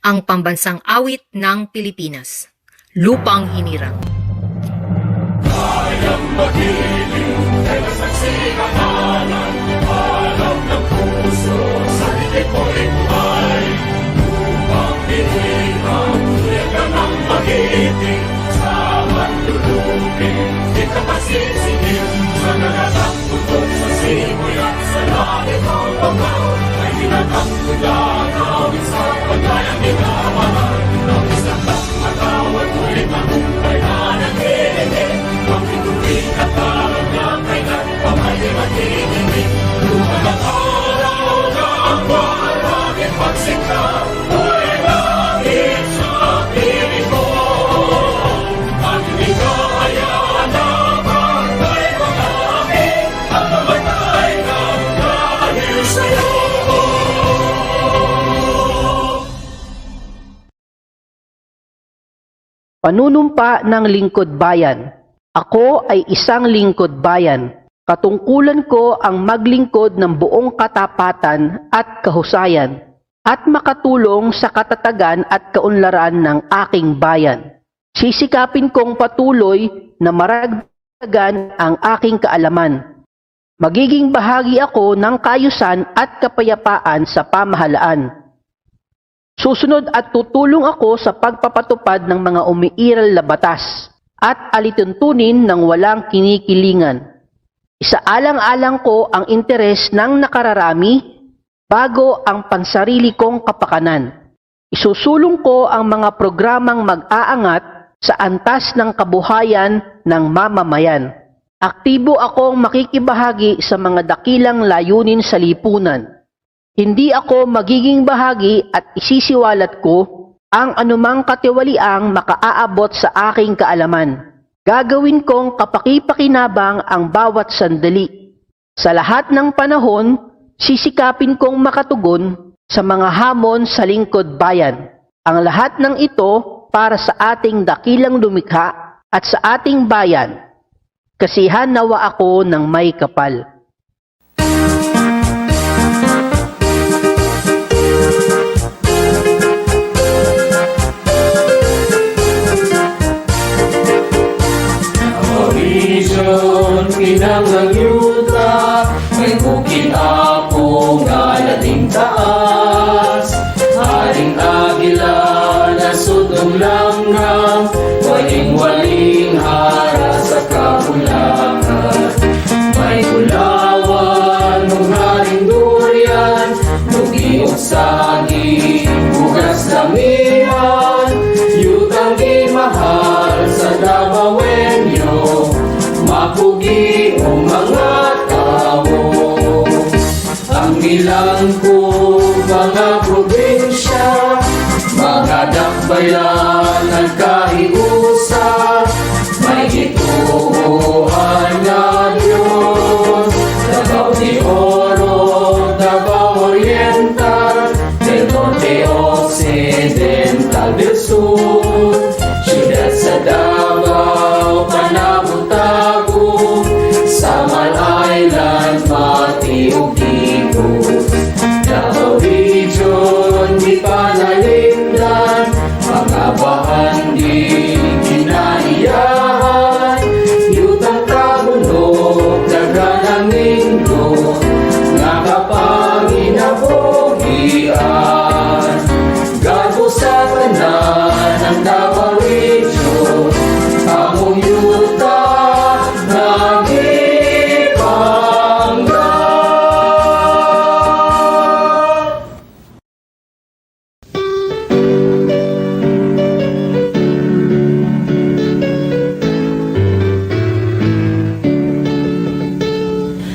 ang pambansang awit ng Pilipinas, Lupang Hinirang. Kayang magiging nagsasikatanan, alam ng puso, sa likid ko'y buhay. Lupang hinirang, tuyagan ang magiting, sa manlulupin, di ka pasisingin, sa nagatang tutok sa simoy at sa langit ng bangaw, ay hinatang tulang awit sa paglayang ikawanan, ang isang matawad ko'y mahumpay na naghihiling, ang ituwing at tarang na kay nagpapalimatigimik, lupang ang araw na ang maraming pagsikta, ko'y langit sa piling ko, at hindi kaya na pagkay pag-amin, at mamatay ng dahil sa'yo. Panunumpa ng lingkod bayan. Ako ay isang lingkod bayan. Katungkulan ko ang maglingkod ng buong katapatan at kahusayan at makatulong sa katatagan at kaunlaran ng aking bayan. Sisikapin kong patuloy na maragdagan ang aking kaalaman. Magiging bahagi ako ng kaayusan at kapayapaan sa pamahalaan. Susunod at tutulong ako sa pagpapatupad ng mga umiiral na batas at alituntunin ng walang kinikilingan. Isaalang-alang ko ang interes ng nakararami bago ang pansarili kong kapakanan. Isusulong ko ang mga programang mag-aangat sa antas ng kabuhayan ng mamamayan. Aktibo akong makikibahagi sa mga dakilang layunin sa lipunan. Hindi ako magiging bahagi at isisiwalat ko ang anumang katiwaliang makaaabot sa aking kaalaman. Gagawin kong kapaki-pakinabang ang bawat sandali. Sa lahat ng panahon, sisikapin kong makatugon sa mga hamon sa lingkod bayan. Ang lahat ng ito para sa ating dakilang lumikha at sa ating bayan. Kasihan nawa ako ng may kapal. Vision, pinangagyuta, may bukid ako nga lating taas. Haring agila na sudong langgam, waling-waling hara sa kabulakan. May gulawan, nung haring durian, nugiog sagi, bugas damihan, yutang imahal sa Dabawenyo, mapugi o mga tao. Ang ilang ko mga probinsya, mga dakbayan nagkahiusa, may gituhan na Diyos. Davao de Oro, Davao Oriental, del Norte Occidental, del Sur, siyudad sa Davao, Panabutago, Samal Island, Matiugigo. Davao Region, di panalindan, mga bahan di kinaiyahan, yutang kabunog, daganang nindot, nga kapanginabuhian. Gago sa tanan ng Davao Region, among yuta nagipanggap.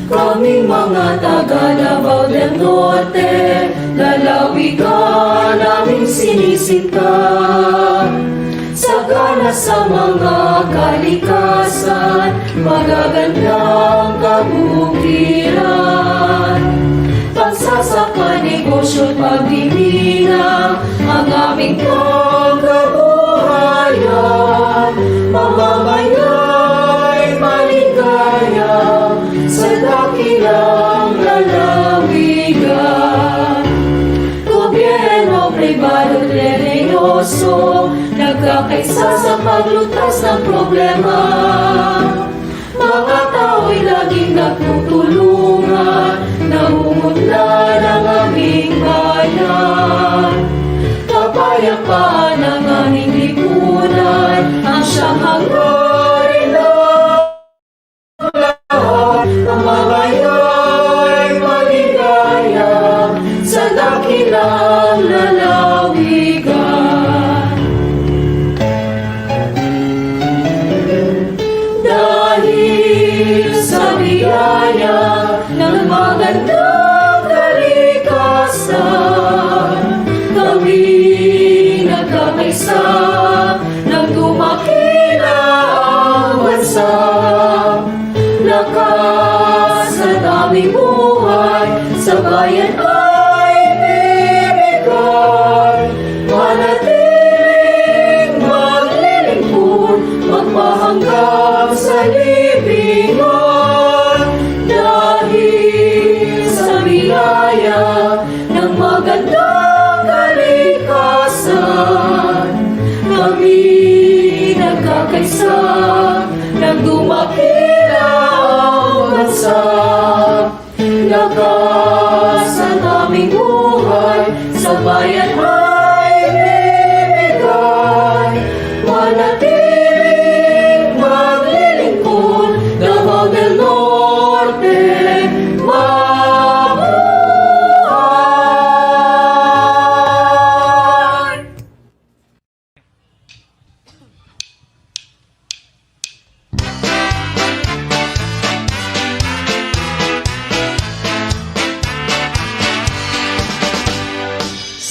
Kaming mga taga Davao del Norte, lalawigan naming sinisipan. Sagana sa mga kalikasan, magagandang kabukiran. Pagsasaka, negosyo, pagdilinang, ang aming pagkabuhayan. Mamamayay maligaya sa dakilang lalawigan. Gobyerno, pribado, religyoso, nagkakaisa sa paglutas ng problema. Mga tao'y laging nagtutulungan, nangungunla ng aming bayan. Kapayapaan ng aming lipunan, ang siyang hangarin ng lahat. Mamamayay maligaya sa dakilang lalawigan. Dahil sa biyaya ng magandang kalikasan, kami nagkakaisa, nagdumakila ang bansa. Lakas at aming buhay sa bayan ay bibigay. Manatiling maglilingkod, magpahanggang sa libingan. Dahil sa biyaya ng magandang kalikasan, kami nagkakaisa, nagdumakila ang bansa. Lakas at aming buhay sa bayan ay bibigay. Manatiling maglilingkod, Davao del Norte, mabuhay!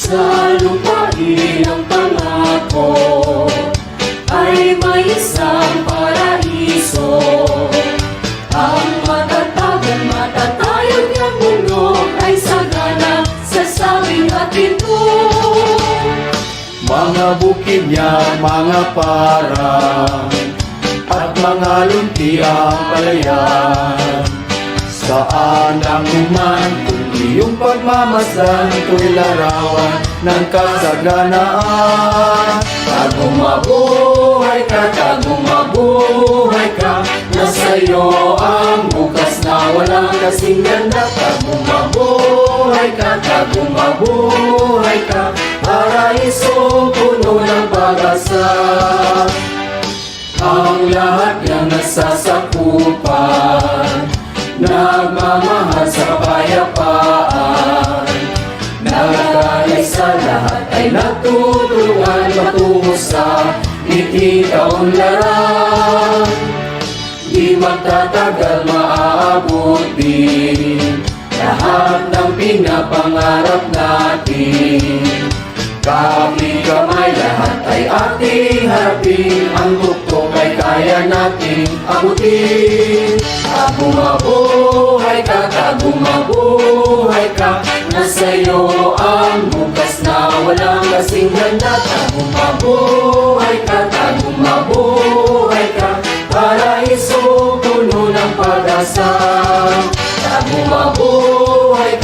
Sa lupain ang pangako ay may isang paraiso. Ang matatag matatayog niyang bundok ay sagana sa sabing at ito. Mga bukid niya, mga parang mga lumpiang palayan. Saan ang man, kung iyong pagmamasdan, ko'y larawan ng kasaganaan. Tagong mabuhay ka, nasa iyo ang bukas na walang kasing ganda. Tagong mabuhay ka, paraiso puno ng pag-asa. Ang lahat ng nasasakupan, nagmamahal sa kapayapaan. Nagkakay sa lahat ay nagtutulungan patungo sa ngiti kaunlaran. Di magtatagal maaabot din lahat ng pinapangarap natin. Kamay lahat ay ating harapin, ang tuktok ay kaya nating abutin. Tagong mabuhay ka, nasa iyo ang bukas na walang kasing ganda. Tagong mabuhay ka, paraiso puno ng pag-asa. Tagong mabuhay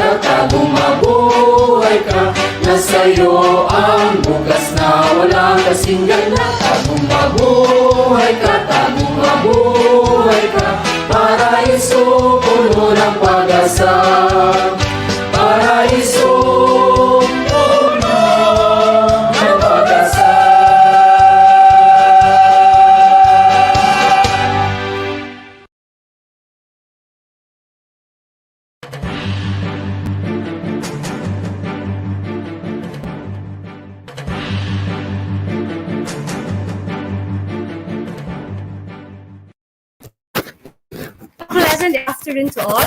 ka, nasa iyo ang bukas na walang kasing ganda. Tagong mabuhay ka, paraiso puno ng pag-asa. Paraiso puno ng pag-asa. Pleasant afternoon to all.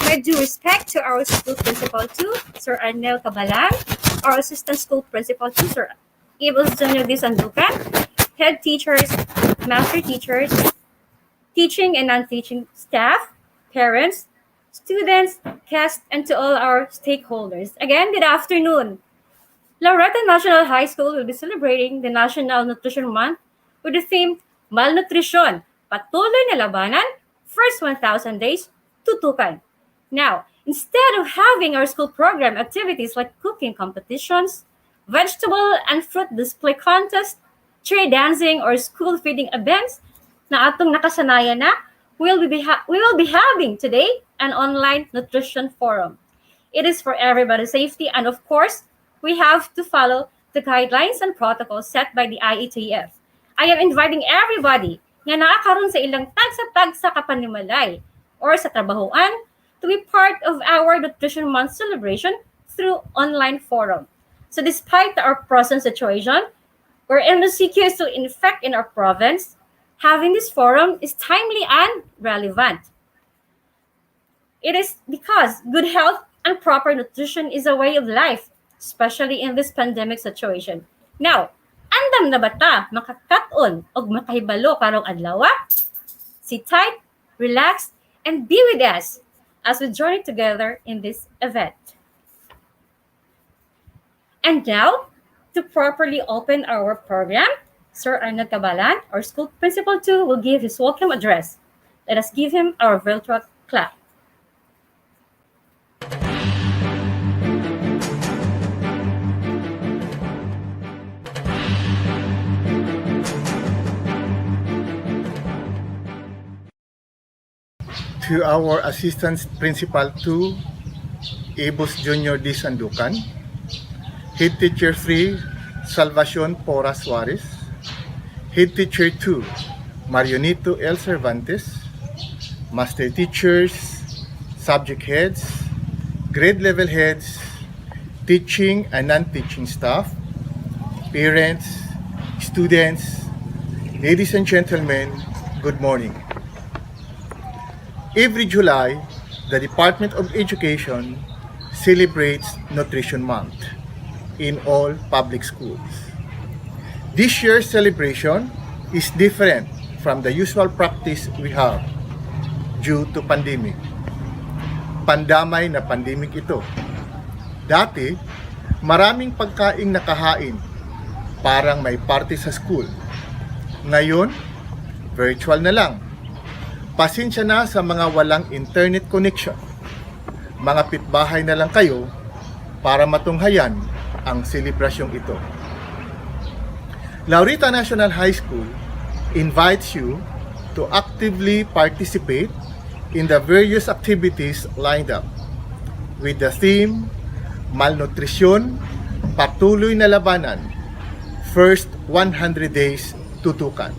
With due respect to our school principal too, Sir Arnel Cabalan, our assistant school principal too, Sir Ibos Junior Disandukan, head teachers, master teachers, teaching and non-teaching staff, parents, students, guests, and to all our stakeholders. Again, good afternoon. Loreto National High School will be celebrating the National Nutrition Month with the theme Malnutrisyon, patuloy na labanan, first 1,000 days, tutukan. Now, instead of having our school program activities like cooking competitions, vegetable and fruit display contest, tree dancing, or school feeding events na atong nakasanayan na, we will be having today an online nutrition forum. It is for everybody's safety, and of course, we have to follow the guidelines and protocols set by the IETF. I am inviting everybody nga nakakaroon sa ilang tag sa kapanimalay or sa trabahoan to be part of our Nutrition Month celebration through online forum. So despite our present situation, where MCQ is still in effect in our province, having this forum is timely and relevant. It is because good health and proper nutrition is a way of life, especially in this pandemic situation. Now, andam na ba ta makakaton o makahibalo karong adlaw? Sit tight, relax, and be with us as we journey together in this event. And now, to properly open our program, Sir Arnel Cabalan, our school principal too, will give his welcome address. Let us give him our virtual clap. To our Assistant Principal 2, Ibos Junior Disandukan, Head Teacher 3, Salvacion Pora Suarez, Head Teacher 2, Marionito L. Cervantes, Master Teachers, Subject Heads, Grade Level Heads, Teaching and Non-Teaching Staff, Parents, Students, Ladies and Gentlemen, good morning. Every July, the Department of Education celebrates Nutrition Month in all public schools. This year's celebration is different from the usual practice we have due to pandemic. Pandamay na pandemic ito. Dati, maraming pagkaing nakahain, parang may party sa school. Ngayon, virtual na lang. Pasensya na sa mga walang internet connection. Mga pitbahay na lang kayo para matunghayan ang selebrasyong ito. Laurita National High School invites you to actively participate in the various activities lined up with the theme Malnutrisyon, Patuloy na Labanan, First 100 Days Tutukan.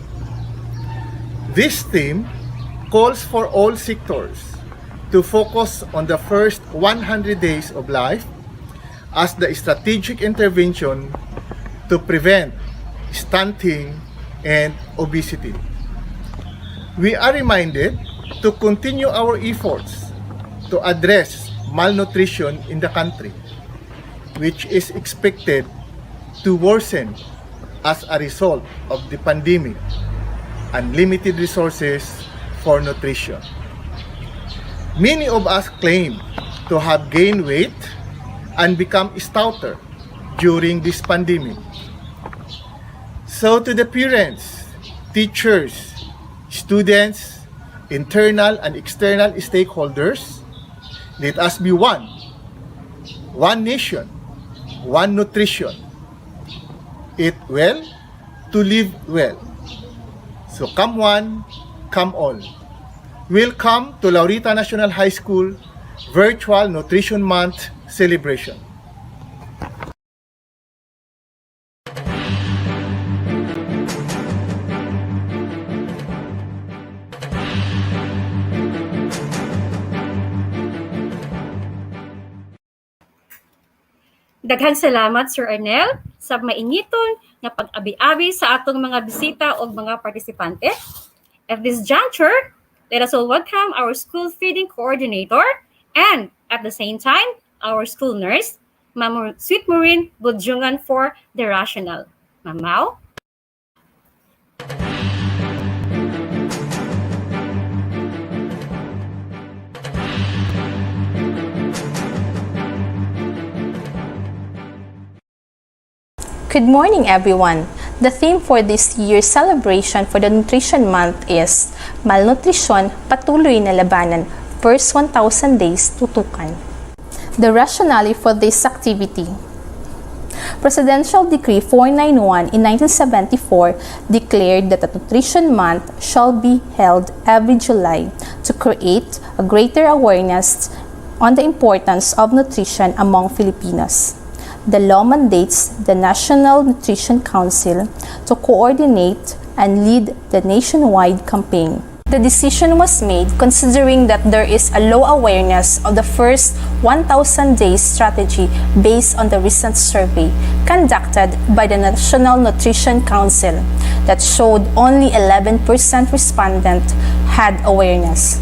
This theme calls for all sectors to focus on the first 100 days of life as the strategic intervention to prevent stunting and obesity. We are reminded to continue our efforts to address malnutrition in the country, which is expected to worsen as a result of the pandemic and limited resources for nutrition. Many of us claim to have gained weight and become stouter during this pandemic. So to the parents, teachers, students, internal and external stakeholders, let us be one. One nation, one nutrition. Eat well to live well. So come one, come all. Welcome to Laurita National High School Virtual Nutrition Month celebration. Daghang salamat, Sir Arnel, sa maingiton nga pag-abi-abi sa atong mga bisita o mga partisipante. At this juncture, let us all welcome our school feeding coordinator and at the same time, our school nurse, Ma'am Sweet Maureen Budjungan for the rational. Ma'am Mau? Good morning, everyone. The theme for this year's celebration for the Nutrition Month is Malnutrisyon, Patuloy na Labanan, First 1,000 Days Tutukan. The rationale for this activity. Presidential Decree 491 in 1974 declared that the Nutrition Month shall be held every July to create a greater awareness on the importance of nutrition among Filipinos. The law mandates the National Nutrition Council to coordinate and lead the nationwide campaign. The decision was made considering that there is a low awareness of the first 1,000 days strategy based on the recent survey conducted by the National Nutrition Council that showed only 11% respondent had awareness.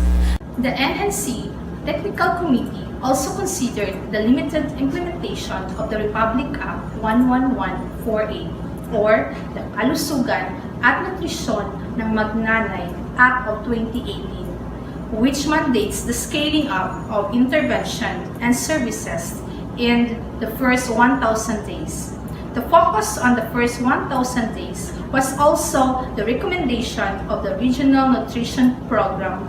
The NNC Technical Committee also considered the limited implementation of the Republic Act 11148 or the Kalusugan at Nutrisyon ng Magnanay Act of 2018, which mandates the scaling up of intervention and services in the first 1,000 days. The focus on the first 1,000 days was also the recommendation of the Regional Nutrition Program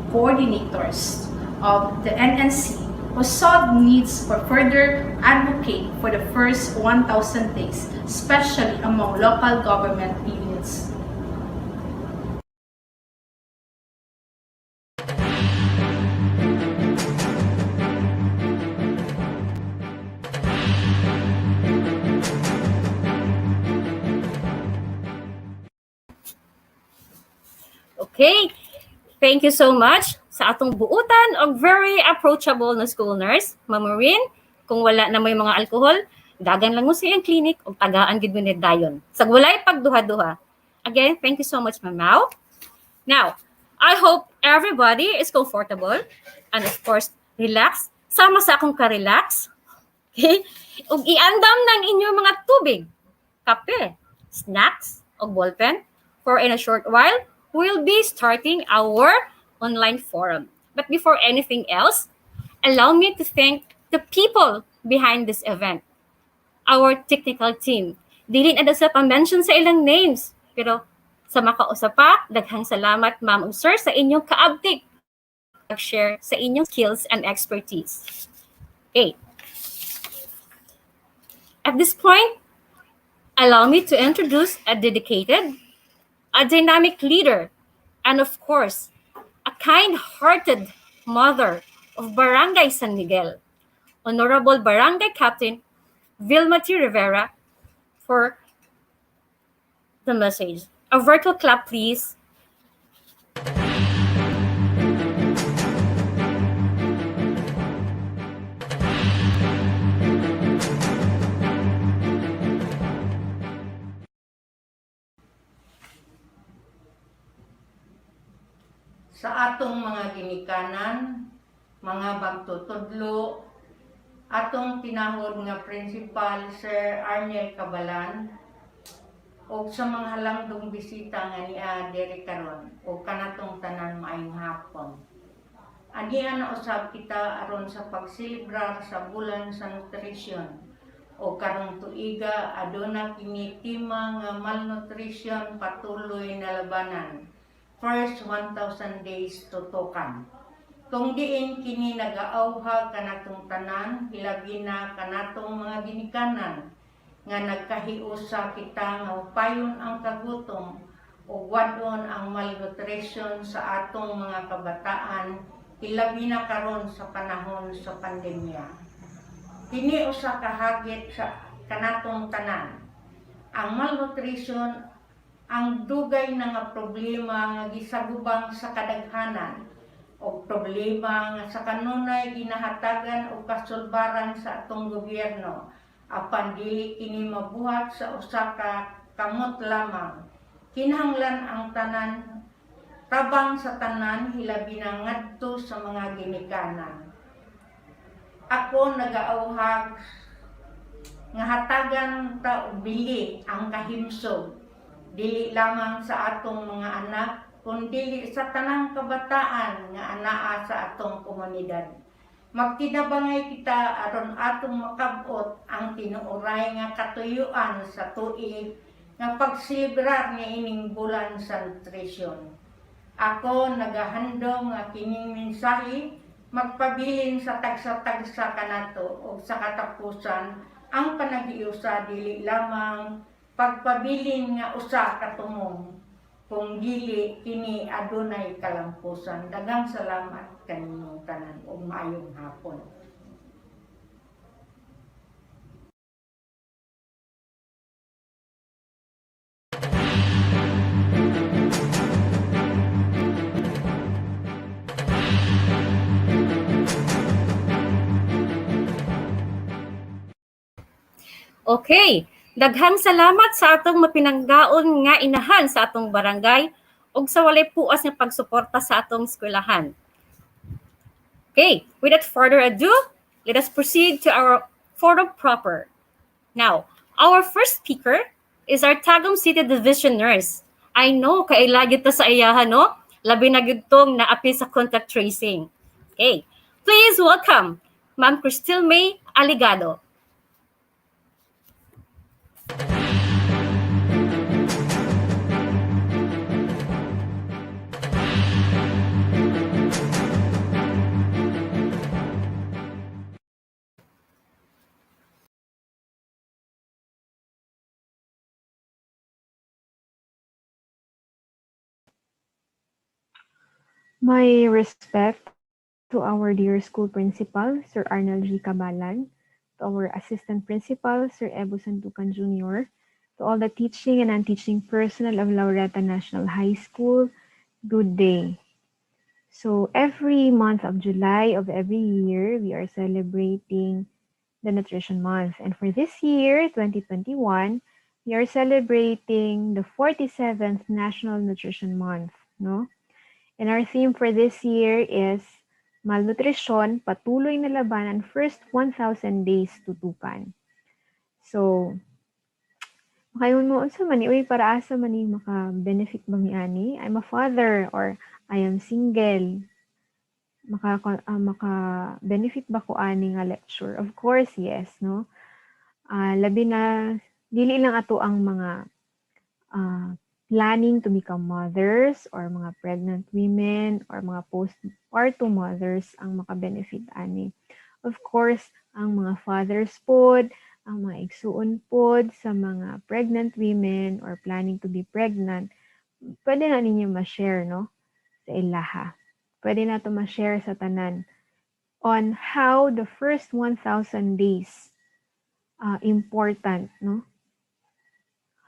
coordinators of the NNC who saw needs for further advocate for the first 1,000 days, especially among local government units. Okay, thank you so much sa atong buutan og very approachable na school nurse, Ma'am Maureen. Kung wala na may mga alcohol, dagan lang mo sa iyang clinic o tagaan gid mo ni dayon. Sa walay pagduha-duha. Again, thank you so much, Ma'am Mau. Now, I hope everybody is comfortable and of course, relax. Sama sa akong ka-relax. Okay? Ug iandam ng inyong mga tubig, kape, snacks, o ballpen. For in a short while, we'll be starting our online forum. But before anything else, allow me to thank the people behind this event. Our technical team. Dili na sa pa-mention sa ilang names, pero Sa makausapa, daghang salamat ma'am ug sir sa inyong kaabtik pag-share sa inyong skills and expertise. Okay. At this point, allow me to introduce a dedicated, a dynamic leader, and of course, a kind-hearted mother of Barangay San Miguel, Honorable Barangay Captain Vilma T. Rivera, for the message. A virtual clap, please. Sa atong mga ginikanan, mga bagtutudlo, atong tinahod nga Principal Sir Arnel Cabalan, o sa mga halangdong bisita nga niya diri karon o kanatong tanan maayong hapon. Aniya na usab kita aron sa pagsilibrar sa bulan sa nutrisyon o karong tuiga aduna kini tema nga malnutrisyon patuloy na labanan. First 1,000 days tutukan. Kung diin kini nagaawha kanatong tanan, hilabi na kanatong mga ginikanan nga nagkahiusa kita nga upayon ang kagutom o wadon ang malnutrition sa atong mga kabataan, hilabi na karon sa panahon sa pandemya. Kini usa ka hagit sa kanatong tanan. Ang malnutrition ang dugay na nga problema nga gisagubang sa kadaghanan o problema nga sa kanunay ginahatagan o kasulbaran sa atong gobyerno apan dili kini mabuhat sa usa ka kamot lamang. Kinahanglan ang tanan tabang sa tanan hilabi na ngadto sa mga ginikanan. Ako nagaauhag nga hatagan ta og bili ang kahimsog dili lamang sa atong mga anak, kundi sa tanang kabataan nga anaa sa atong komunidad. Magtinabangay kita aron atong makabot ang tinuoray nga katuyuan sa tuig nga pagsilibrar nga ining bulan sa nutrisyon. Ako nagahandom nga kining mensahe magpabilin sa tagsa-tagsa kanato o sa katapusan ang panagiusa dili lamang pagpabilin nga usa ka tumong kung dili kini adunay kalampusan. Daghang salamat kaninyong tanan ug maayong hapon. Okay. Daghang salamat sa atong mapinanggaon nga inahan sa atong barangay ug sa walay puas nga pagsuporta sa atong eskwelahan. Okay, without further ado, let us proceed to our forum proper. Now, our first speaker is our Tagum City Division nurse. I know kay lagi ta sa iyahan, no? Labi na gyud tong naapi sa contact tracing. Okay, please welcome Ma'am Crystal May Aligado. My respect to our dear school principal, Sir Arnel G. Cabalan, to our assistant principal, Sir Ebo Santukan Jr., to all the teaching and non-teaching personnel of Laureta National High School, good day. So every month of July of every year, we are celebrating the Nutrition Month. And for this year, 2021, we are celebrating the 47th National Nutrition Month, no? And our theme for this year is Malnutrisyon, Patuloy na Labanan, First 1,000 Days Tutukan. So, makayon mo, unsa man ni, uy, para asa man ni maka-benefit ba mi ani? I'm a father or I am single. Maka-benefit ba ko ani nga lecture? Of course, yes, no? Labi na, dili lang ato ang mga planning to become mothers or mga pregnant women or mga postpartum mothers ang makabenefit ani. Of course, ang mga fathers pod, ang mga igsuon pod sa mga pregnant women or planning to be pregnant, pwede na ninyo ma-share, no? Sa ilaha. Pwede na to ma-share sa tanan on how the first 1,000 days important, no?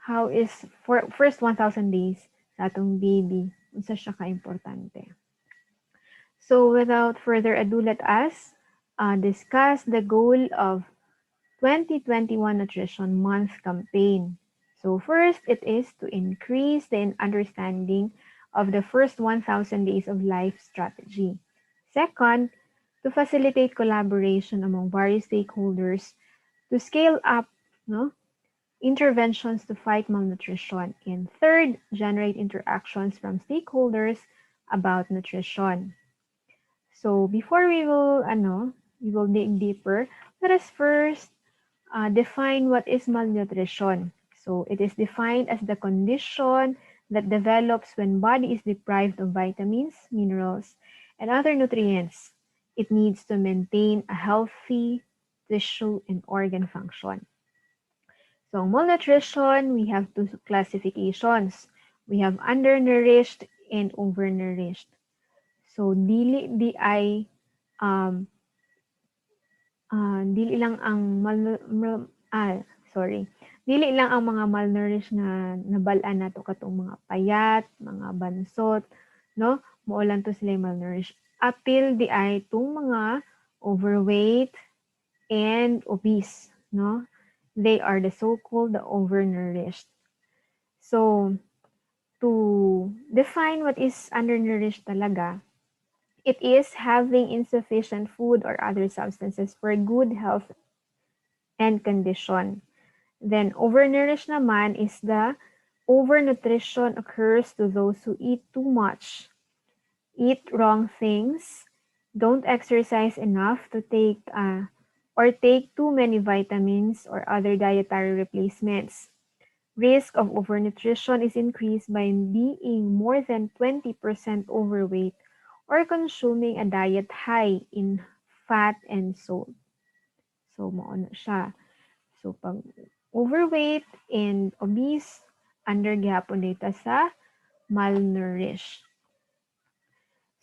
How is for first 1,000 days sa atong baby, unsa siya ka-importante. So without further ado, let us discuss the goal of 2021 Nutrition Month campaign. So first, it is to increase the understanding of the first 1,000 days of life strategy. Second, to facilitate collaboration among various stakeholders to scale up, no, interventions to fight malnutrition. And third, generate interactions from stakeholders about nutrition. So before we will dig deeper, let us first define what is malnutrition. So it is defined as the condition that develops when body is deprived of vitamins, minerals, and other nutrients it needs to maintain a healthy tissue and organ function. So malnutrition, we have two classifications. We have undernourished and overnourished. So dili um dili lang ang dili lang ang mga malnourished na nabal-an nato katong mga payat, mga bansot, no? Mao lang to sila malnourished. Apil di ay tong mga overweight and obese, no? They are the so-called the overnourished. So, to define what is undernourished talaga, it is having insufficient food or other substances for good health and condition. Then, overnourished naman is the overnutrition occurs to those who eat too much, eat wrong things, don't exercise enough to take or take too many vitamins or other dietary replacements. Risk of overnutrition is increased by being more than 20% overweight or consuming a diet high in fat and salt. So, mauna siya. So, pag overweight and obese, under gyapon data sa malnourished.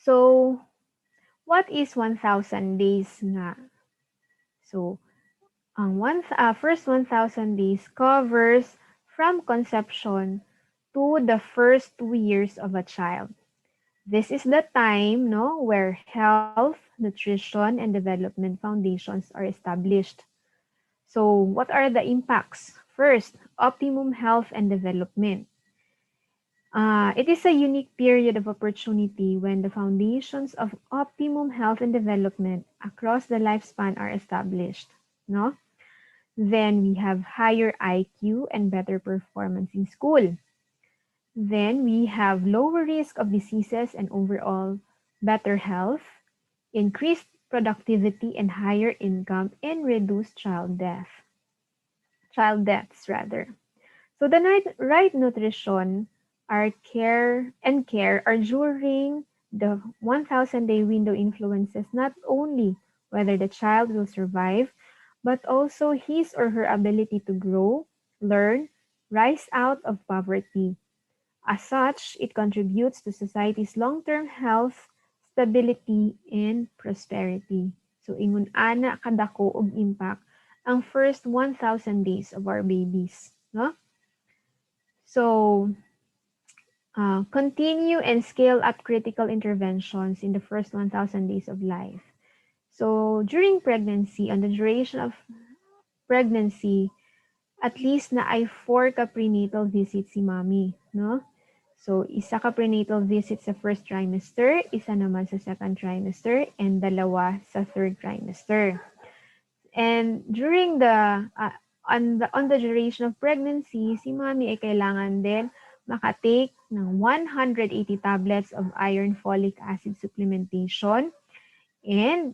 So, what is 1,000 days nga? So, ang first 1,000 days covers from conception to the first 2 years of a child. This is the time, no, where health, nutrition, and development foundations are established. So, what are the impacts? First, optimum health and development. It is a unique period of opportunity when the foundations of optimum health and development across the lifespan are established, no? Then we have higher IQ and better performance in school. Then we have lower risk of diseases and overall better health, increased productivity and higher income, and reduced child deaths rather. So the right nutrition care are during the 1,000 day window influences not only whether the child will survive, but also his or her ability to grow, learn, rise out of poverty. As such, it contributes to society's long-term health, stability, and prosperity. So, ingon ana kadako og impact ang first 1,000 days of our babies, no? So, continue and scale up critical interventions in the first 1,000 days of life. So, during pregnancy, on the duration of pregnancy, at least na ay 4 ka prenatal visits si mommy, no? So, isa ka prenatal visit sa first trimester, isa naman sa second trimester, and dalawa sa third trimester. And during on the duration of pregnancy, si mommy ay kailangan din makatake ng 180 tablets of iron folic acid supplementation and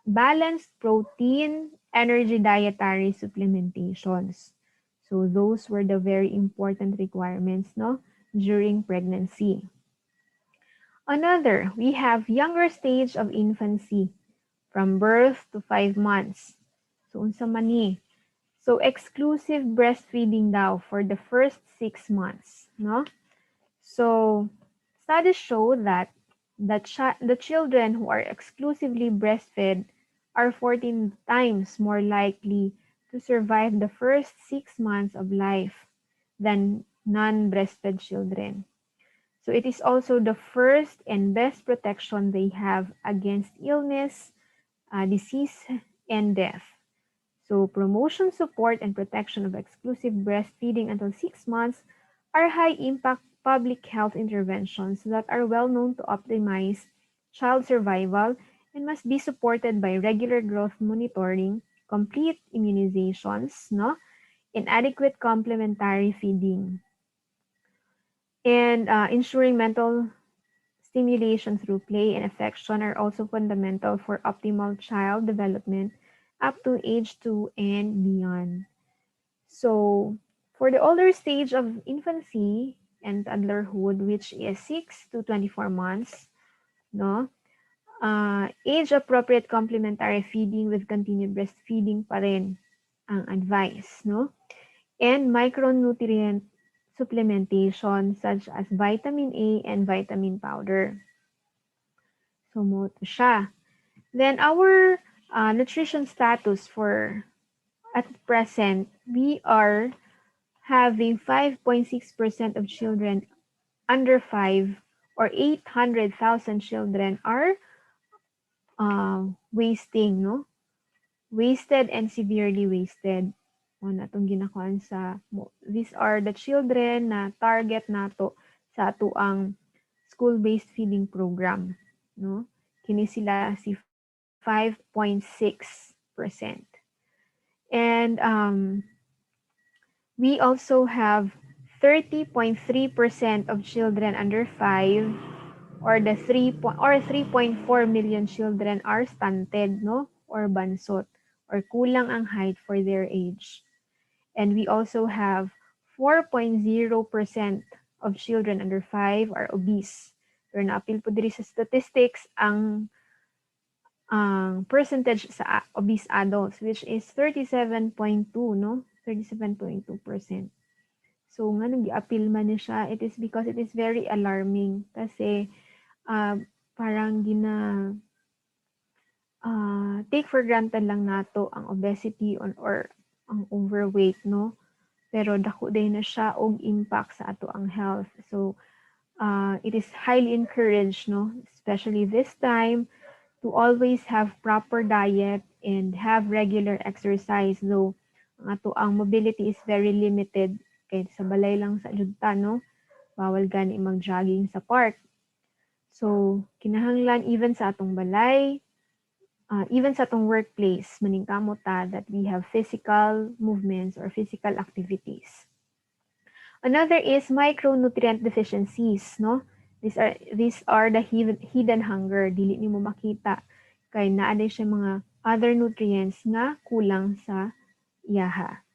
balanced protein energy dietary supplementations. So those were the very important requirements, no, during pregnancy. Another, we have younger stage of infancy from birth to 5 months. So, unsa man ni? So, exclusive breastfeeding daw for the first 6 months, no? So, studies show that the children who are exclusively breastfed are 14 times more likely to survive the first 6 months of life than non-breastfed children. So it is also the first and best protection they have against illness, disease, and death. So promotion, support, and protection of exclusive breastfeeding until 6 months are high-impact public health interventions that are well known to optimize child survival and must be supported by regular growth monitoring, complete immunizations, no, and adequate complementary feeding. And ensuring mental stimulation through play and affection are also fundamental for optimal child development up to age 2 and beyond. So, for the older stage of infancy and toddlerhood, which is 6 to 24 months, no, age-appropriate complementary feeding with continued breastfeeding pa rin ang advice, no? And micronutrient supplementation such as vitamin A and vitamin powder. So, mo to siya. Then, our nutrition status for at present, we are having 5.6% of children under 5 or 800,000 children are wasting, no? Wasted and severely wasted. O na itong ginakuan sa, these are the children na target nato sa ato ang school-based feeding program, no? Kini sila si 5.6%. And we also have 30.3% of children under 5 or the 3.4 million children are stunted, no? Or bansot or kulang ang height for their age. And we also have 4.0% of children under 5 are obese. Pero na-appeal po diri sa statistics ang percentage sa obese adults, which is 37.2, no? 37.2%. So, nga nang gi-appeal man ni siya, it is because it is very alarming kasi parang take for granted lang nato ang obesity or ang overweight, no? Pero dako day na siya og impact sa ato ang health. So, it is highly encouraged, no? Especially this time, to always have proper diet and have regular exercise. Though, ang ato ang mobility is very limited. Kaya sa balay lang sa junta, no? Bawal gani mag-jogging sa park. So, kinahanglan even sa atong balay, even sa atong workplace, maningkamot ta that we have physical movements or physical activities. Another is micronutrient deficiencies, no? These are the hidden hunger, dili nimo makita kay naa siya mga other nutrients nga kulang sa iyaha.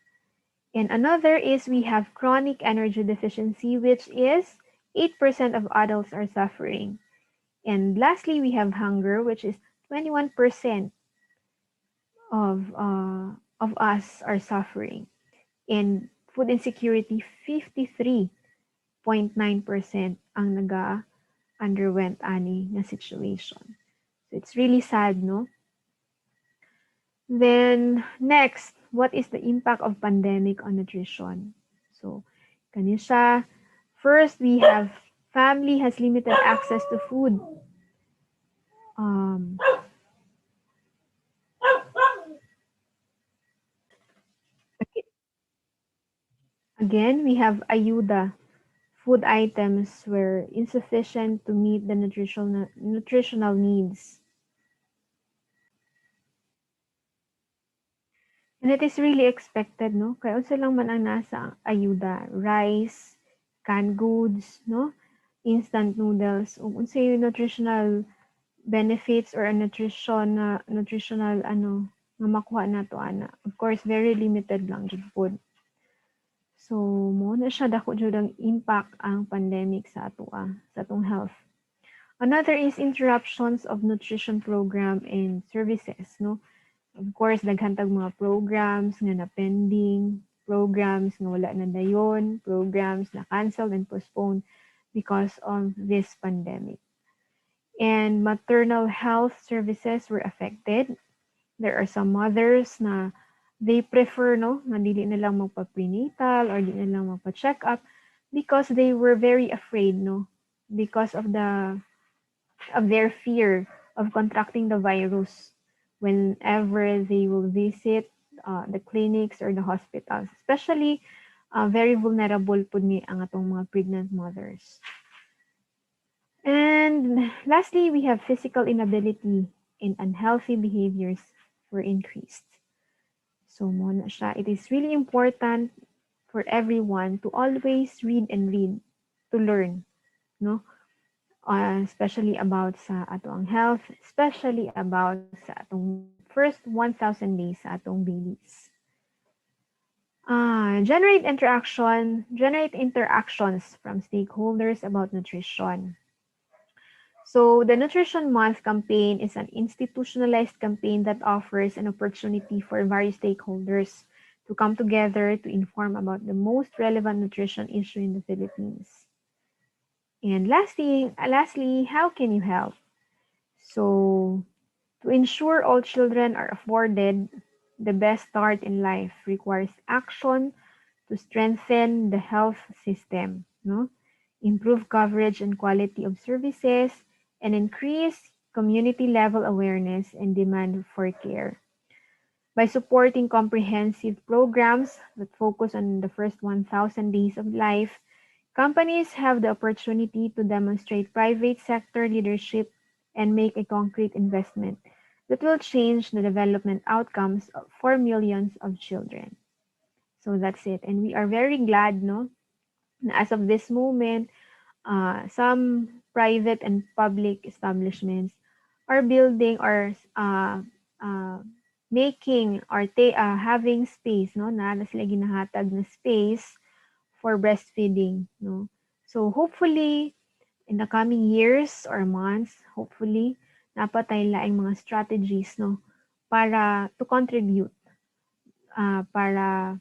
And another is we have chronic energy deficiency, which is 8% of adults are suffering. And lastly, we have hunger, which is 21% of us are suffering. And food insecurity, 53.9% ang underwent ani nga situation. So it's really sad, no? Then next, what is the impact of pandemic on nutrition? So kani siya, first we have family has limited access to food. Again, we have ayuda. Food items were insufficient to meet the nutritional needs. And it is really expected, no? Kaya unsa lang man ang nasa ayuda, rice, canned goods, no? Instant noodles, ug unsa yung nutritional benefits or a nutritional nga makuha nato ana. Of course, very limited lang jud food. So mo na siya dako jud ang impact ang pandemic sa atong health. Another is interruptions of nutrition program and services, no? Of course, daghan tag mga programs nga na pending, programs nga wala na dayon, programs na canceled and postponed because of this pandemic. And maternal health services were affected. There are some mothers na they prefer, no, na dili na lang magpa-prenatal or dili na lang magpa-check up because they were very afraid, no, because of their fear of contracting the virus whenever they will visit the clinics or the hospitals, especially very vulnerable po ni ang atong mga pregnant mothers. And lastly, we have physical inability and unhealthy behaviors were increased. So mo na siya, it is really important for everyone to always read and read to learn, no? Especially about sa atong health, especially about sa atong first 1,000 days sa atong babies. Generate interactions from stakeholders about nutrition. So the Nutrition Month campaign is an institutionalized campaign that offers an opportunity for various stakeholders to come together to inform about the most relevant nutrition issue in the Philippines. And lastly, how can you help? So, to ensure all children are afforded the best start in life requires action to strengthen the health system, no? Improve coverage and quality of services, and increase community level awareness and demand for care. By supporting comprehensive programs that focus on the first 1,000 days of life, companies have the opportunity to demonstrate private sector leadership and make a concrete investment that will change the development outcomes for millions of children. So that's it. And we are very glad, no, na as of this moment, some private and public establishments are building or making or having space, no, na sila ginahatag na space for breastfeeding, no. So hopefully in the coming years or months, hopefully napatay laing mga strategies, no, para to contribute para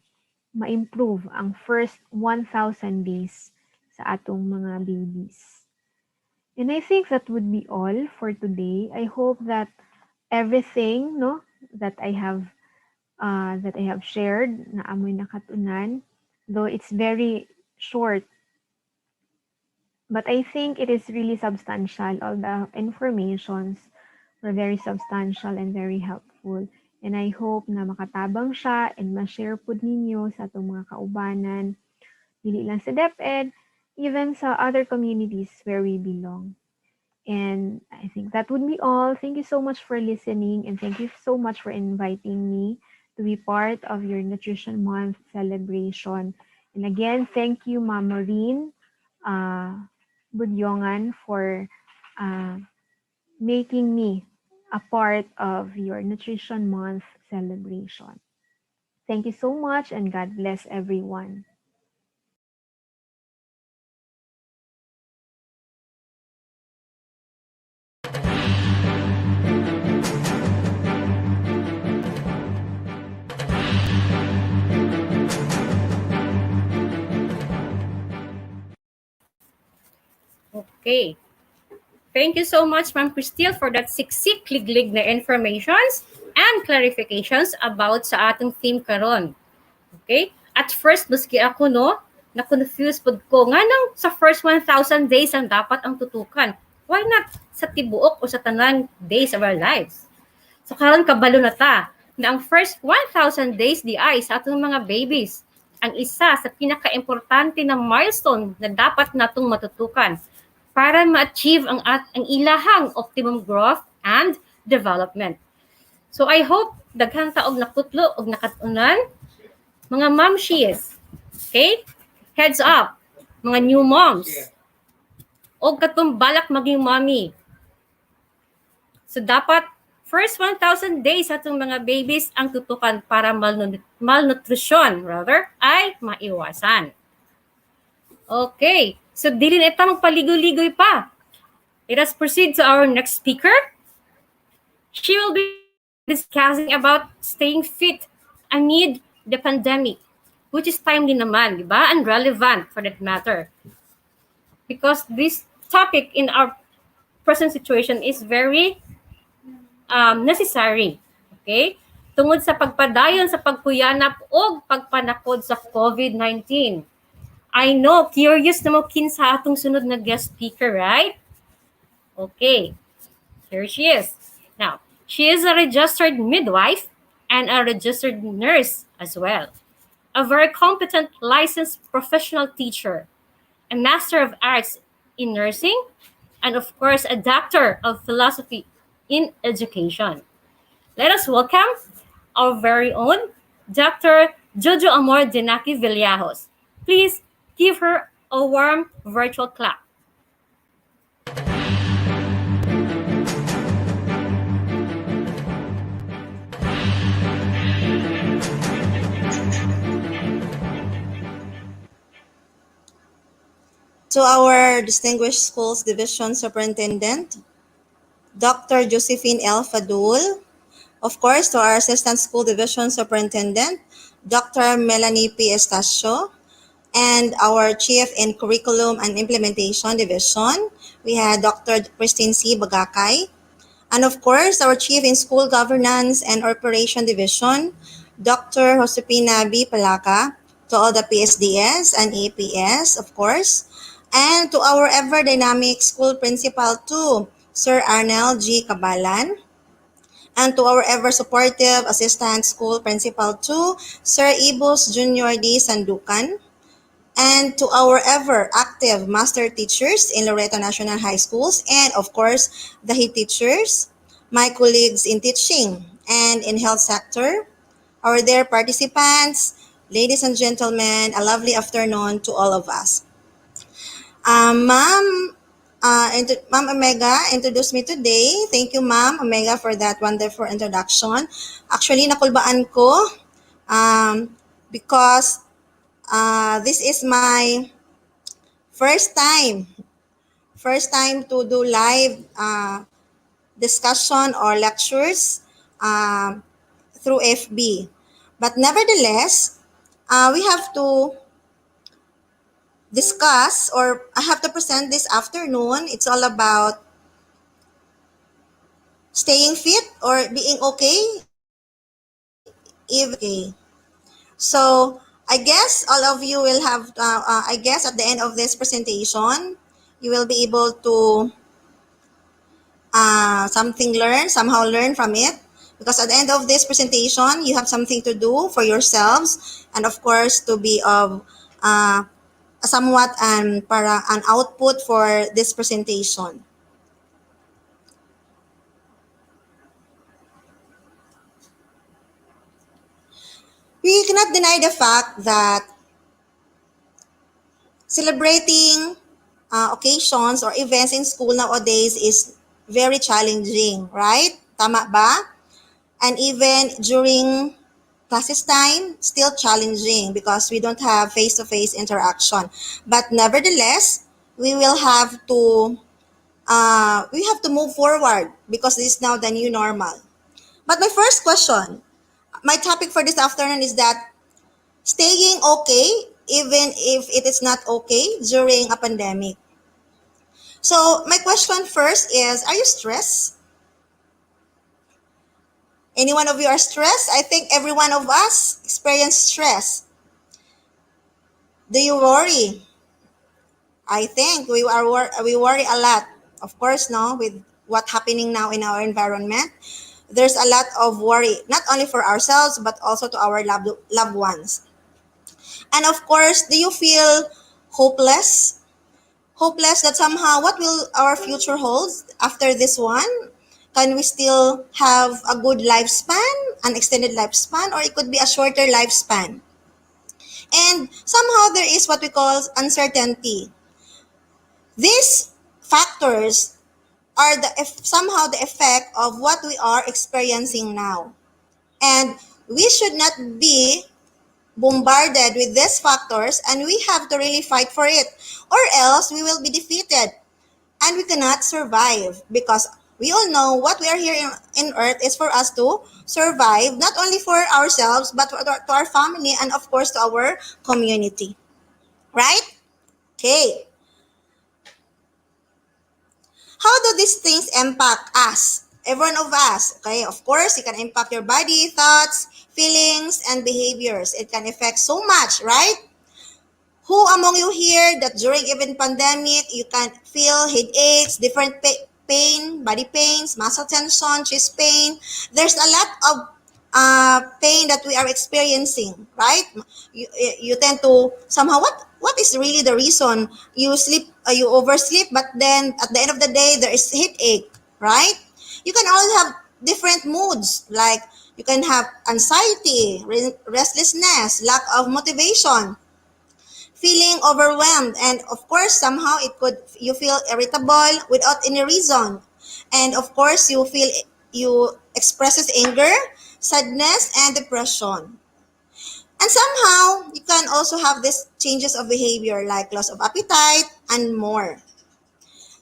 ma-improve ang first 1,000 days sa atong mga babies. And I think that would be all for today. I hope that everything, no, that I have shared na amoy nakatunan, though it's very short, but I think it is really substantial. All the informations were very substantial and very helpful. And I hope na makatabang siya and ma-share po ninyo sa atong mga kaubanan, dili lang sa DepEd, even sa other communities where we belong. And I think that would be all. Thank you so much for listening, and thank you so much for inviting me to be part of your Nutrition Month celebration. And again, thank you, Ma'am Maureen Budyongan, for making me a part of your Nutrition Month celebration. Thank you so much, and God bless everyone. Okay. Thank you so much, Ma'am Cristil, for that siksik liglig na informations and clarifications about sa atong theme karon. Okay? At first, maski ako, no, na-confuse pod ko nga nang sa first 1,000 days ang dapat ang tutukan. Why not sa tibuok o sa tanan days of our lives? So karon kabalo na ta na ang first 1,000 days di ay sa atong mga babies ang isa sa pinaka-importante na milestone na dapat natong matutukan para ma-achieve ang ilahang optimum growth and development. So I hope daghang taog nakutlo og nakatunan mga momshies. Okay? Heads up, mga new moms. O katong balak maging mommy. So dapat First 1,000 days atong mga babies ang tutukan para malnutrisyon ay maiwasan. Okay, so dili na ito magpaligoy-ligoy pa. Let us proceed to our next speaker. She will be discussing about staying fit amid the pandemic, which is timely naman, di ba? And relevant for that matter. Because this topic in our present situation is very necessary. Okay? Tungod sa pagpadayon sa pagkuyanap o pagpanakod sa COVID-19. I know, curious na mo kinsa atong sunod na guest speaker, right? Okay, here she is. Now, she is a registered midwife and a registered nurse as well. A very competent licensed professional teacher, a Master of Arts in Nursing, and of course, a Doctor of Philosophy in Education. Let us welcome our very own Dr. Jojo Amor Denaki Villajos. Please give her a warm virtual clap. To our distinguished schools division superintendent, Dr. Josephine L. Fadul, of course, to our assistant school division superintendent, Dr. Melanie P. Estacio, and our chief in curriculum and implementation division, we had Dr. Christine C. Bagakay, and of course, our chief in school governance and operation division, Dr. Josepina B. Palaca, to all the PSDS and APS, of course, and to our ever dynamic school principal too, Sir Arnel G. Cabalan, and to our ever supportive assistant school principal too, Sir Ibus Junior D. Sandukan, and to our ever active master teachers in Loreto National High Schools, and of course, the head teachers, my colleagues in teaching and in health sector, our dear participants, ladies and gentlemen, a lovely afternoon to all of us. Ma'am Omega introduced me today. Thank you, Ma'am Omega, for that wonderful introduction. Actually, nakulbaan ko because this is my first time to do live discussion or lectures through FB. But nevertheless, we have to discuss, or I have to present this afternoon. It's all about staying fit or being okay. Okay. So I guess all of you will have, I guess at the end of this presentation, you will be able to somehow learn from it. Because at the end of this presentation, you have something to do for yourselves, and of course, to be of somewhat para an output for this presentation. We cannot deny the fact that celebrating occasions or events in school nowadays is very challenging, right? Tama ba? And even during classes time, still challenging because we don't have face-to-face interaction. But nevertheless, we will have to move forward because this is now the new normal. But my first question, my topic for this afternoon is that staying okay even if it is not okay during a pandemic. So my question first is, are you stressed? Any one of you are stressed? I think every one of us experience stress. Do you worry? I think we worry a lot. Of course, no, with what's happening now in our environment, there's a lot of worry, not only for ourselves, but also to our loved ones. And of course, do you feel hopeless? Hopeless that somehow what will our future hold after this one? Can we still have a good lifespan, an extended lifespan, or it could be a shorter lifespan? And somehow there is what we call uncertainty. These factors are somehow the effect of what we are experiencing now. And we should not be bombarded with these factors, and we have to really fight for it, or else we will be defeated and we cannot survive, because we all know what we are here in earth is for us to survive, not only for ourselves but to our family, and of course to our community, right? Okay, how do these things impact us, every one of us? Okay, of course it can impact your body, thoughts, feelings, and behaviors. It can affect so much, right? Who among you here that during even pandemic, you can feel headaches, different pain, body pains, muscle tension, chest pain? There's a lot of pain that we are experiencing, right? You tend to somehow, what is really the reason? You sleep, you oversleep, but then at the end of the day, there is headache, right? You can also have different moods, like you can have anxiety, restlessness, lack of motivation, feeling overwhelmed, and of course somehow you feel irritable without any reason, and of course you expresses anger, sadness, and depression. And somehow you can also have these changes of behavior like loss of appetite and more.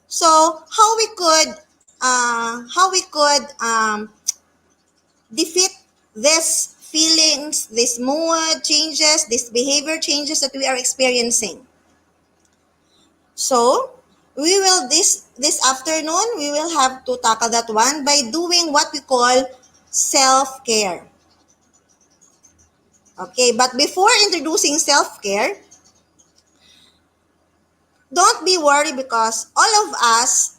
So how we could defeat these feelings, these mood changes, these behavior changes that we are experiencing? So, we will this afternoon we will have to tackle that one by doing what we call self-care. Okay, but before introducing self-care, don't be worried, because all of us,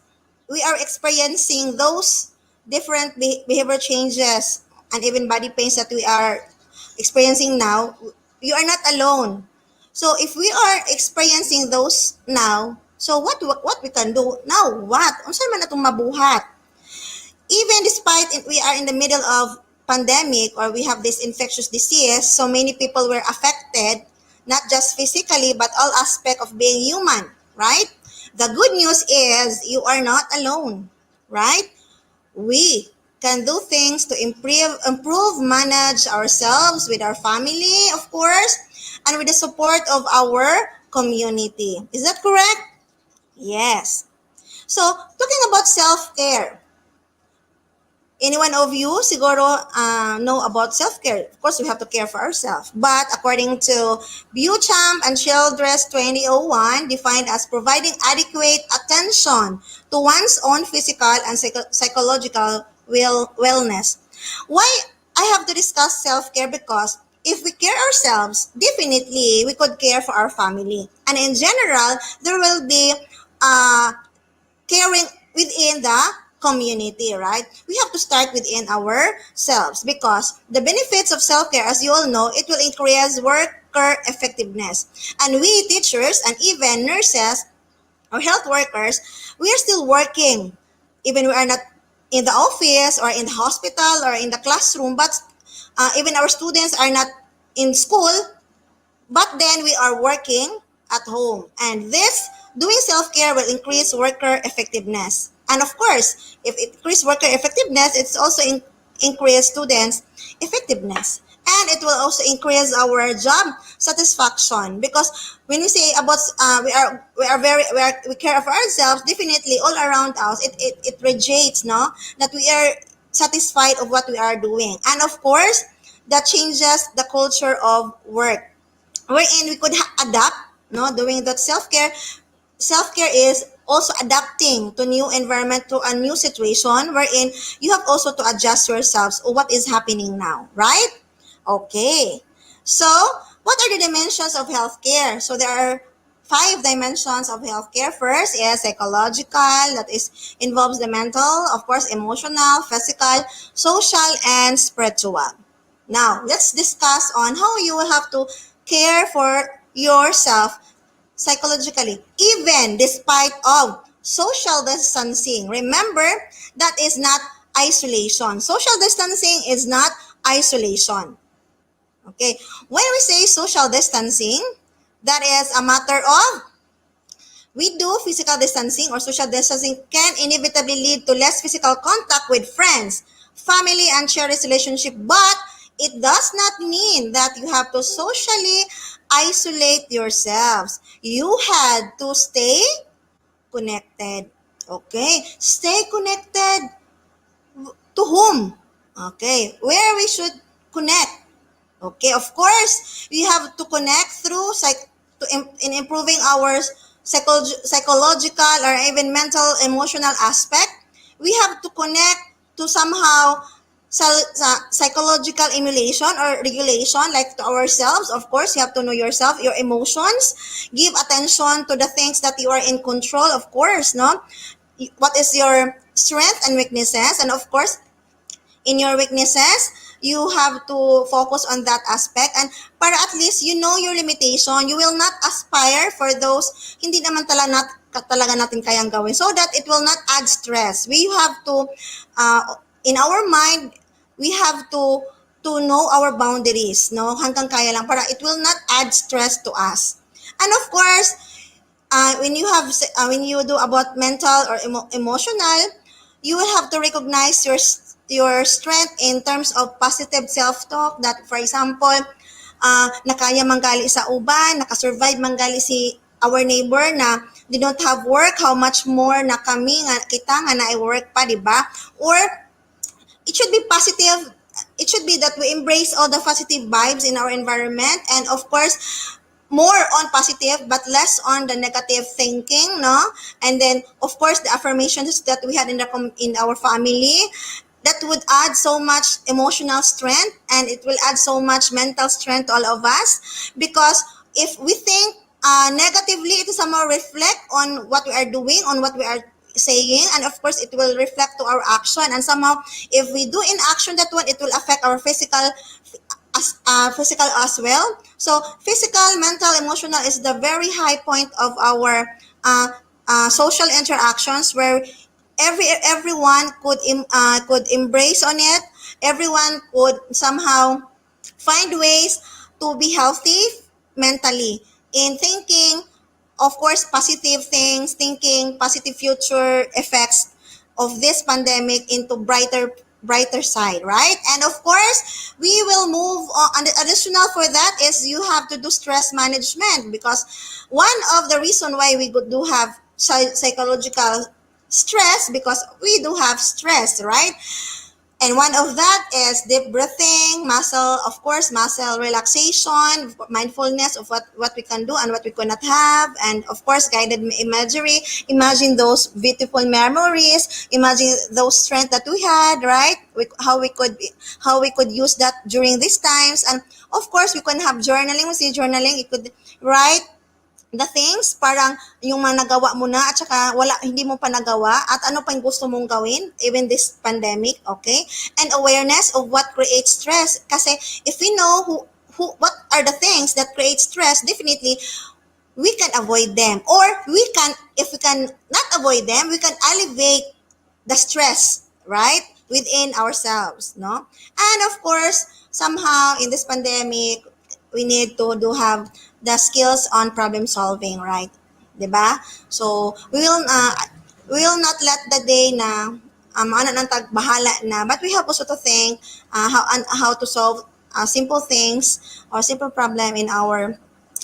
we are experiencing those different behavior changes and even body pains that we are experiencing now. You are not alone. So if we are experiencing those now, so what we can do now? What? Unsa man atong mabuhat? Even despite we are in the middle of pandemic, or we have this infectious disease, so many people were affected, not just physically but all aspect of being human, right? The good news is you are not alone, right? We can do things to improve, manage ourselves with our family, of course, and with the support of our community. Is that correct? Yes. So, talking about self-care, any one of you siguro know about self-care. Of course, we have to care for ourselves. But according to Buchamp and Childress 2001, defined as providing adequate attention to one's own physical and psychological wellness. Why I have to discuss self-care? Because if we care ourselves, definitely we could care for our family. And in general, there will be uh, caring within the community, right? We have to start within ourselves, because the benefits of self-care, as you all know, it will increase worker effectiveness. And we teachers and even nurses or health workers, we are still working. Even we are not in the office or in the hospital or in the classroom, but even our students are not in school, but then we are working at home. And this doing self-care will increase worker effectiveness. And of course, if it increase worker effectiveness, it's also increase students' effectiveness. And it will also increase our job satisfaction, because when we say about we care for ourselves, definitely all around us it radiates, no, that we are satisfied of what we are doing. And of course, that changes the culture of work, wherein we could adapt, no, doing that self-care. Self-care is also adapting to new environment, to a new situation, wherein you have also to adjust yourselves to what is happening now, right? Okay. So, what are the dimensions of healthcare? So, there are 5 dimensions of healthcare. First is psychological, that is involves the mental, of course, emotional, physical, social, and spiritual. Now, let's discuss on how you will have to care for yourself psychologically, even despite of social distancing. Remember, that is not isolation. Social distancing is not isolation. Okay? When we say social distancing, that is a matter of We do physical distancing or social distancing can inevitably lead to less physical contact with friends, family, and cherished relationship, but it does not mean that you have to socially isolate yourselves. You had to stay connected. Okay? Stay connected to whom? Okay. Where we should connect. Okay, of course, we have to connect through in improving our psychological or even mental emotional aspect. We have to connect to somehow psychological emulation or regulation, like to ourselves. Of course, you have to know yourself, your emotions. Give attention to the things that you are in control. Of course, no. What is your strength and weaknesses, and of course, in your weaknesses, you have to focus on that aspect, and para at least you know your limitation, you will not aspire for those hindi naman talaga natin kayang gawin, so that it will not add stress. We have to, in our mind, we have to know our boundaries, no? Hanggang kaya lang para it will not add stress to us. And of course, when you do about mental or emotional, you will have to recognize your strength in terms of positive self-talk, that for example, nakaya manggali sa uban, nakasurvive manggali si our neighbor na they don't have work, how much more na kami nga kita nga na work pa, di ba? Or it should be positive. It should be that we embrace all the positive vibes in our environment, and of course, more on positive but less on the negative thinking, no? And then of course the affirmations that we had in our family, that would add so much emotional strength, and it will add so much mental strength to all of us, because if we think negatively, it will somehow reflect on what we are doing, on what we are saying, and of course it will reflect to our action, and somehow if we do in action that one, it will affect our physical as well. So physical, mental, emotional is the very high point of our social interactions, where everyone could embrace on it. Everyone could somehow find ways to be healthy mentally in thinking, of course, positive things, thinking positive future effects of this pandemic into brighter side, right? And of course, we will move on. And the additional for that is you have to do stress management, because one of the reason why we do have psychological stress, because we do have stress, right? And one of that is deep breathing, muscle relaxation, mindfulness of what we can do and what we cannot have, and of course, guided imagery. Imagine those beautiful memories. Imagine those strength that we had, right? How we could use that during these times, and of course, we can have journaling. We say journaling, you could write the things, parang yung mga nagawa mo na at saka hindi mo pa nagawa, at ano pa yung gusto mong gawin even this pandemic, okay? And awareness of what creates stress, kasi if we know what are the things that create stress, definitely we can avoid them, or if we can not avoid them, we can alleviate the stress, right, within ourselves, no? And of course, somehow in this pandemic, we need to have the skills on problem solving, right? 'Di ba? So, we will not let the day na ano nang bahala na, but we have also to think how to solve simple things or simple problem in our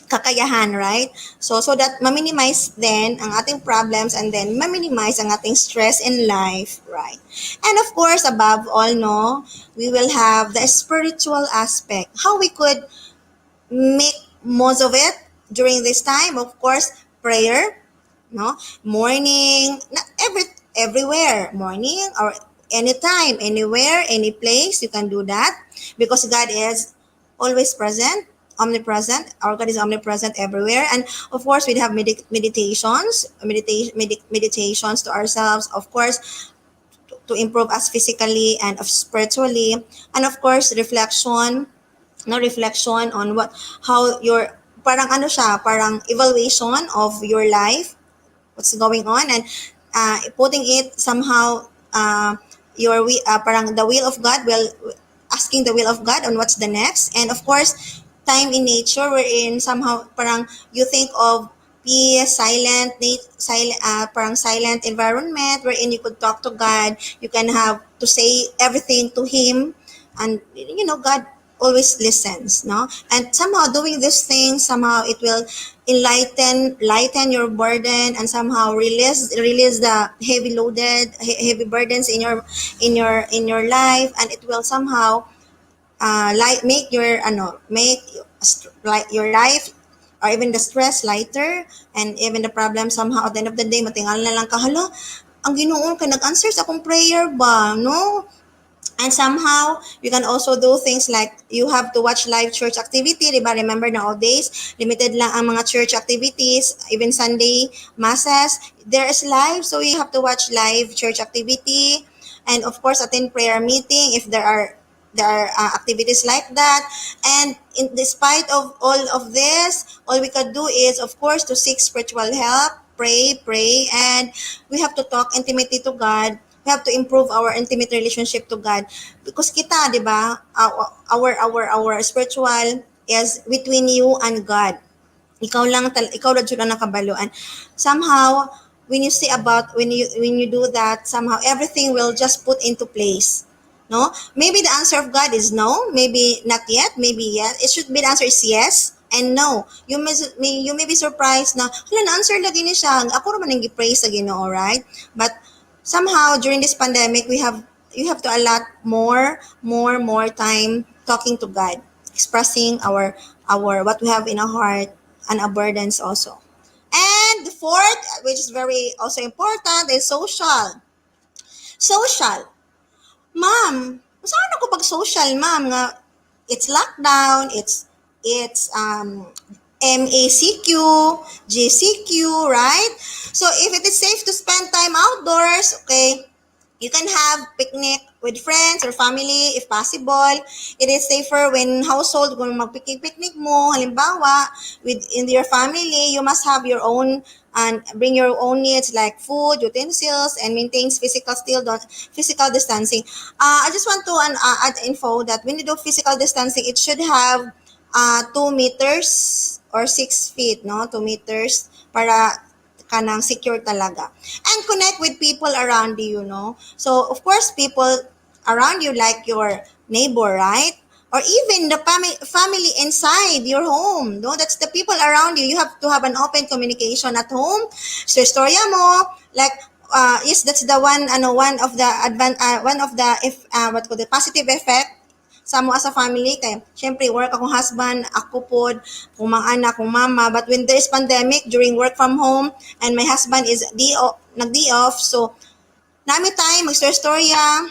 kakayahan, right? So that ma-minimize then ang ating problems, and then ma-minimize ang ating stress in life, right? And of course, above all, no, we will have the spiritual aspect. How we could make most of it during this time, of course, prayer, no? Morning, not everywhere, morning or anytime, anywhere, any place, you can do that, because God is always present, omnipresent. Our God is omnipresent everywhere. And of course, we have meditations to ourselves, of course, to improve us physically and spiritually, and of course, reflection on how your, parang ano siya, parang evaluation of your life, what's going on, and putting it somehow, parang the will of God, asking the will of God on what's the next. And of course, time in nature, wherein somehow parang you think of peace, parang silent environment wherein you could talk to God. You can have to say everything to Him, and God always listens, no? And somehow doing these things, somehow it will lighten your burden, and somehow release the heavy burdens in your life, and it will somehow make like your life, or even the stress lighter, and even the problem somehow at the end of the day matingal na lang ka, hala, ang Ginoo kay nag-answer sa akong prayer ba, no? And somehow, you can also do things like you have to watch live church activity. Diba? Remember nowadays, limited lang ang mga church activities, even Sunday masses. There is live, so you have to watch live church activity. And of course, attend prayer meeting if there are activities like that. And despite of all of this, all we can do is, of course, to seek spiritual help, pray, and we have to talk intimately to God. We have to improve our intimate relationship to God, because kita, di ba, our spiritual is between you and God. Ikaw lang jud ang nakabaluan. Somehow, when you do that, somehow everything will just put into place. No? Maybe the answer of God is no, maybe not yet, maybe yes. It should be the answer is yes and no. You may be surprised na, hala, na-answer lagi ni siya. Ako naman ang gi-praise sa Ginoo, right? But somehow during this pandemic, you have to allot more time talking to God, expressing our what we have in our heart and our burdens also. And the fourth, which is very also important, is social. Social. Ma'am, saan ako pag social, ma'am, nga it's lockdown, it's MACQ, GCQ, right? So if it is safe to spend time outdoors, okay, you can have picnic with friends or family if possible. It is safer when household, kung mag-picnic mo, halimbawa, in your family, you must have your own and bring your own needs like food, utensils, and maintain physical distancing. I just want to add info that when you do physical distancing, it should have 2 meters or 6 feet, no? 2 meters para kanang secure talaga. And connect with people around you, no? So, of course, people around you like your neighbor, right? Or even the family inside your home, no? That's the people around you. You have to have an open communication at home. So, storya mo, like, yes, that's the one of the positive effect sa mo as a family. Kay syempre work akong husband, ako pod, kung mga anak, kung mama, but when there is pandemic during work from home and my husband is nag-day off, so nami time mag-storya,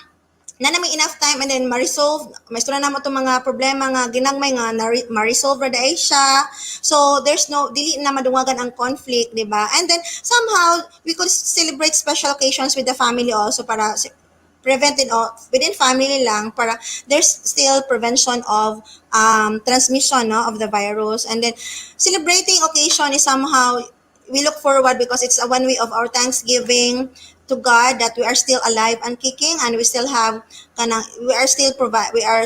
na namin enough time, and then ma-resolve, maistorya na mo itong mga problema nga ginagmay nga ma-resolve ra daay siya. So there's no dili na madungagan ang conflict, di ba? And then somehow we could celebrate special occasions with the family also, para prevented within family lang, para there's still prevention of transmission, no, of the virus. And then celebrating occasion is somehow we look forward, because it's a one way of our thanksgiving to God that we are still alive and kicking, and we still have we are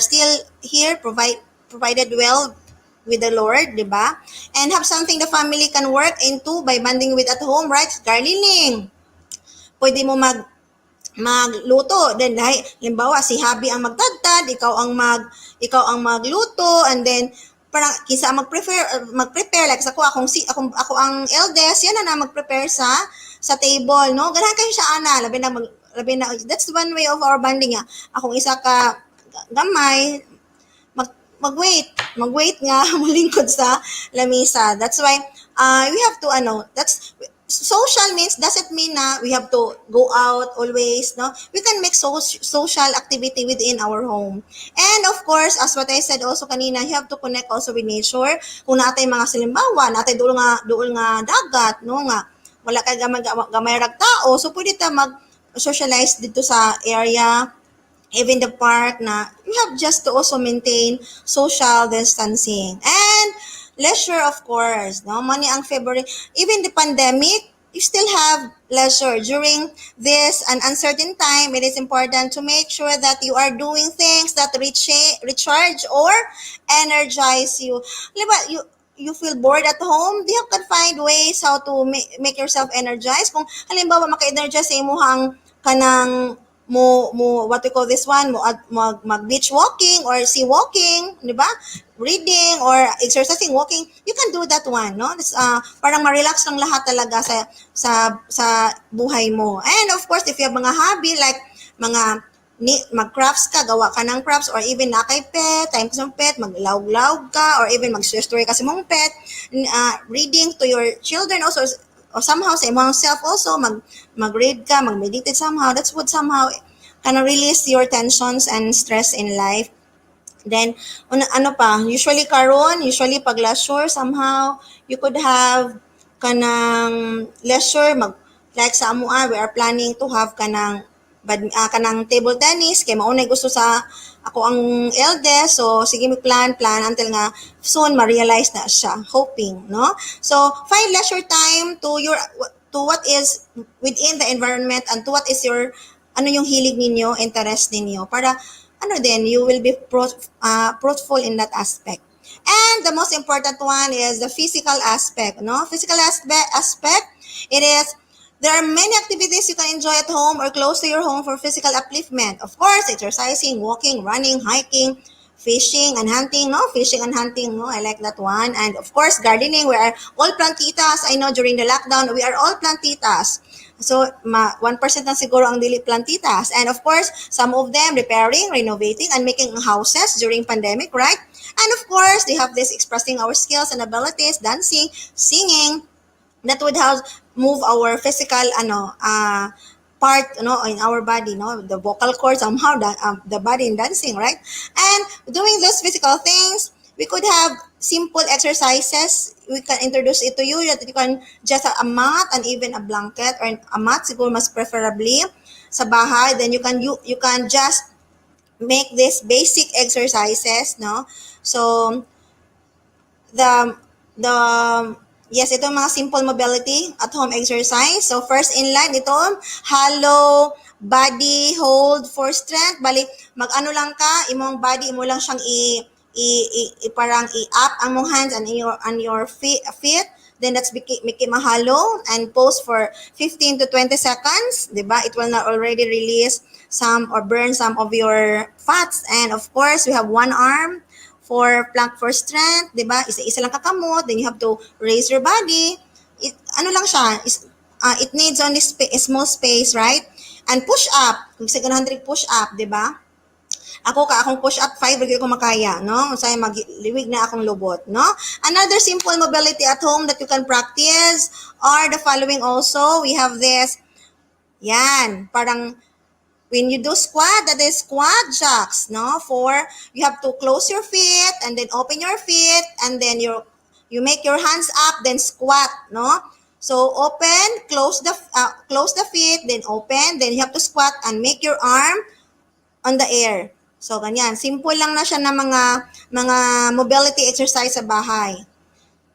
still here, provided well with the Lord, di ba? And have something the family can work into by bonding with at home, right? Gardening. Pwede mo magluto, then halimbawa si Habi ang magtadtad, ikaw ang magluto, and then parang kisa mag-prepare like sa ako ang eldest, yan na mag-prepare sa table, no? Ganahan kayo siya ana, labi na that's one way of our bonding. Akong isa ka gamay, mag-wait nga malingkod sa lamisa. That's why we have to that's social means doesn't mean na we have to go out always, no? We can make social activity within our home. And of course, as what I said also kanina, you have to connect also with nature. Kung natay mga salimbawa, natay duol nga dagat, no, nga wala kay gamay rag tao, so pwede ta mag-socialize dito sa area, even the park, na you have just to also maintain social distancing. And leisure, of course, no? Money ang February. Even the pandemic, you still have leisure. During this an uncertain time, it is important to make sure that you are doing things that recharge or energize you. Diba, you feel bored at home, you can find ways how to make yourself energized. Kung halimbawa maka-energize sa imuhang kanang what we call this one, mag beach walking or sea walking, di ba? Reading or exercising, walking, you can do that one, no? It's, parang ma-relax lang lahat talaga sa buhay mo. And of course, if you have mga hobby like mga mag-crafts ka, gawa ka ng crafts, or even na kay pet, time sa pet, maglaog-laog ka, or even mag-story ka sa mong pet, reading to your children also, or somehow sa imong self also, mag-read ka, mag-meditate somehow, that's what somehow kind of release your tensions and stress in life. Then, ano pa, usually pag leisure, somehow, you could have kanang leisure, like sa amua, we are planning to have kanang table tennis, kay maunay gusto sa ako ang eldest, so sige plan until nga soon ma-realize na siya, hoping, no? So, find leisure time to what is within the environment and to what is your yung hilig ninyo, interest ninyo, para then you will be fruitful in that aspect. And the most important one is the physical aspect, no? Physical aspect, it is, there are many activities you can enjoy at home or close to your home for physical upliftment. Of course, exercising, walking, running, hiking, fishing and hunting, no? Fishing and hunting, no? I like that one. And of course, gardening. We are all plantitas. I know during the lockdown, we are all plantitas. So, 1% lang siguro ang dili plantitas. And of course, some of them repairing, renovating, and making houses during pandemic, right? And of course, they have this expressing our skills and abilities, dancing, singing, that would help move our physical part in our body, the vocal cords, somehow the body in dancing, right? And doing those physical things, we could have simple exercises. We can introduce it to you that you can just have a mat and even a blanket, or a mat siguro mas preferably sa bahay. Then you can just make these basic exercises, no? So yes, ito mga simple mobility at home exercise. So first in line, ito, hollow body hold for strength. Bali, mag-ano lang ka, imong body, imo lang siyang parang i-up ang mong hands and your feet. Then that's make it mahalo and pause for 15 to 20 seconds. Diba? It will not already release some or burn some of your fats. And of course, we have one arm for plank for strength, di ba? Isa-isa lang kakamot, then you have to raise your body. Ano lang siya, it needs only a small space, right? And push up, kung sa 100 push up, di ba? Akong push up 5, hindi ko makaya, no? Kasi magliwig na akong lubot, no? Another simple mobility at home that you can practice are the following also. We have this, yan, parang when you do squat, that is squat jacks, no? You have to close your feet and then open your feet, and then you make your hands up, then squat, no? So open, close the feet, then open, then you have to squat and make your arm on the air. So ganyan, simple lang na siya na mga mobility exercise sa bahay.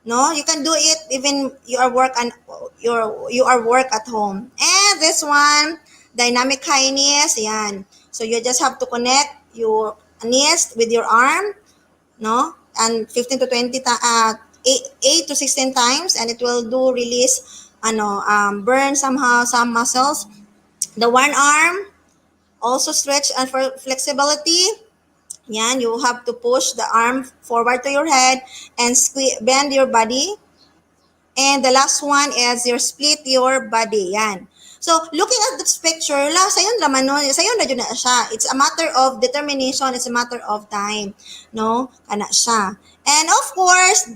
No, you can do it even you are work at home. And this one, dynamic high knees, yan. So you just have to connect your knees with your arm, no? And 15 to 20 8 to 16 times, and it will release burn somehow some muscles. The one arm also stretch and for flexibility. Yan, you have to push the arm forward to your head and bend your body. And the last one is split your body. Yan. So, looking at this picture, sayon naman no, sayon na na siya. It's a matter of determination, it's a matter of time, no? Kana siya. And of course,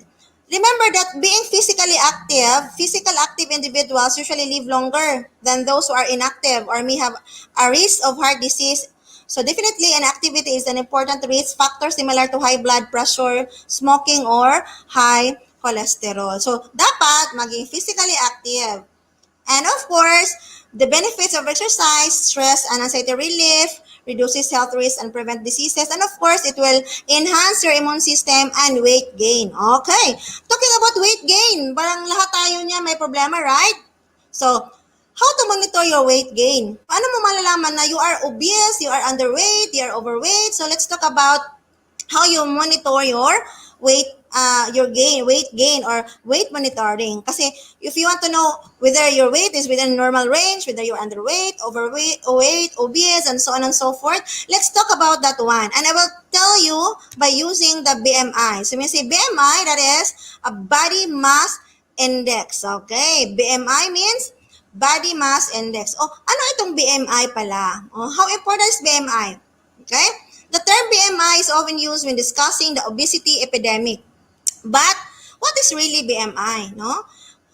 remember that being physically active individuals usually live longer than those who are inactive or may have a risk of heart disease. So definitely, an activity is an important risk factor similar to high blood pressure, smoking, or high cholesterol. So dapat maging physically active. And of course, the benefits of exercise, stress and anxiety relief, reduces health risks and prevent diseases. And of course, it will enhance your immune system and weight gain. Okay. Talking about weight gain, parang lahat tayo niya may problema, right? So, how to monitor your weight gain? Paano mo malalaman na you are obese, you are underweight, you are overweight? So, let's talk about how you monitor your weight weight gain or weight monitoring. Kasi if you want to know whether your weight is within normal range, whether you're underweight, overweight, obese, and so on and so forth, let's talk about that one. And I will tell you by using the BMI. So when you say BMI, that is a body mass index. Okay? BMI means body mass index. Oh, ano itong BMI pala? Oh, how important is BMI? Okay? The term BMI is often used when discussing the obesity epidemic. But, what is really BMI, no?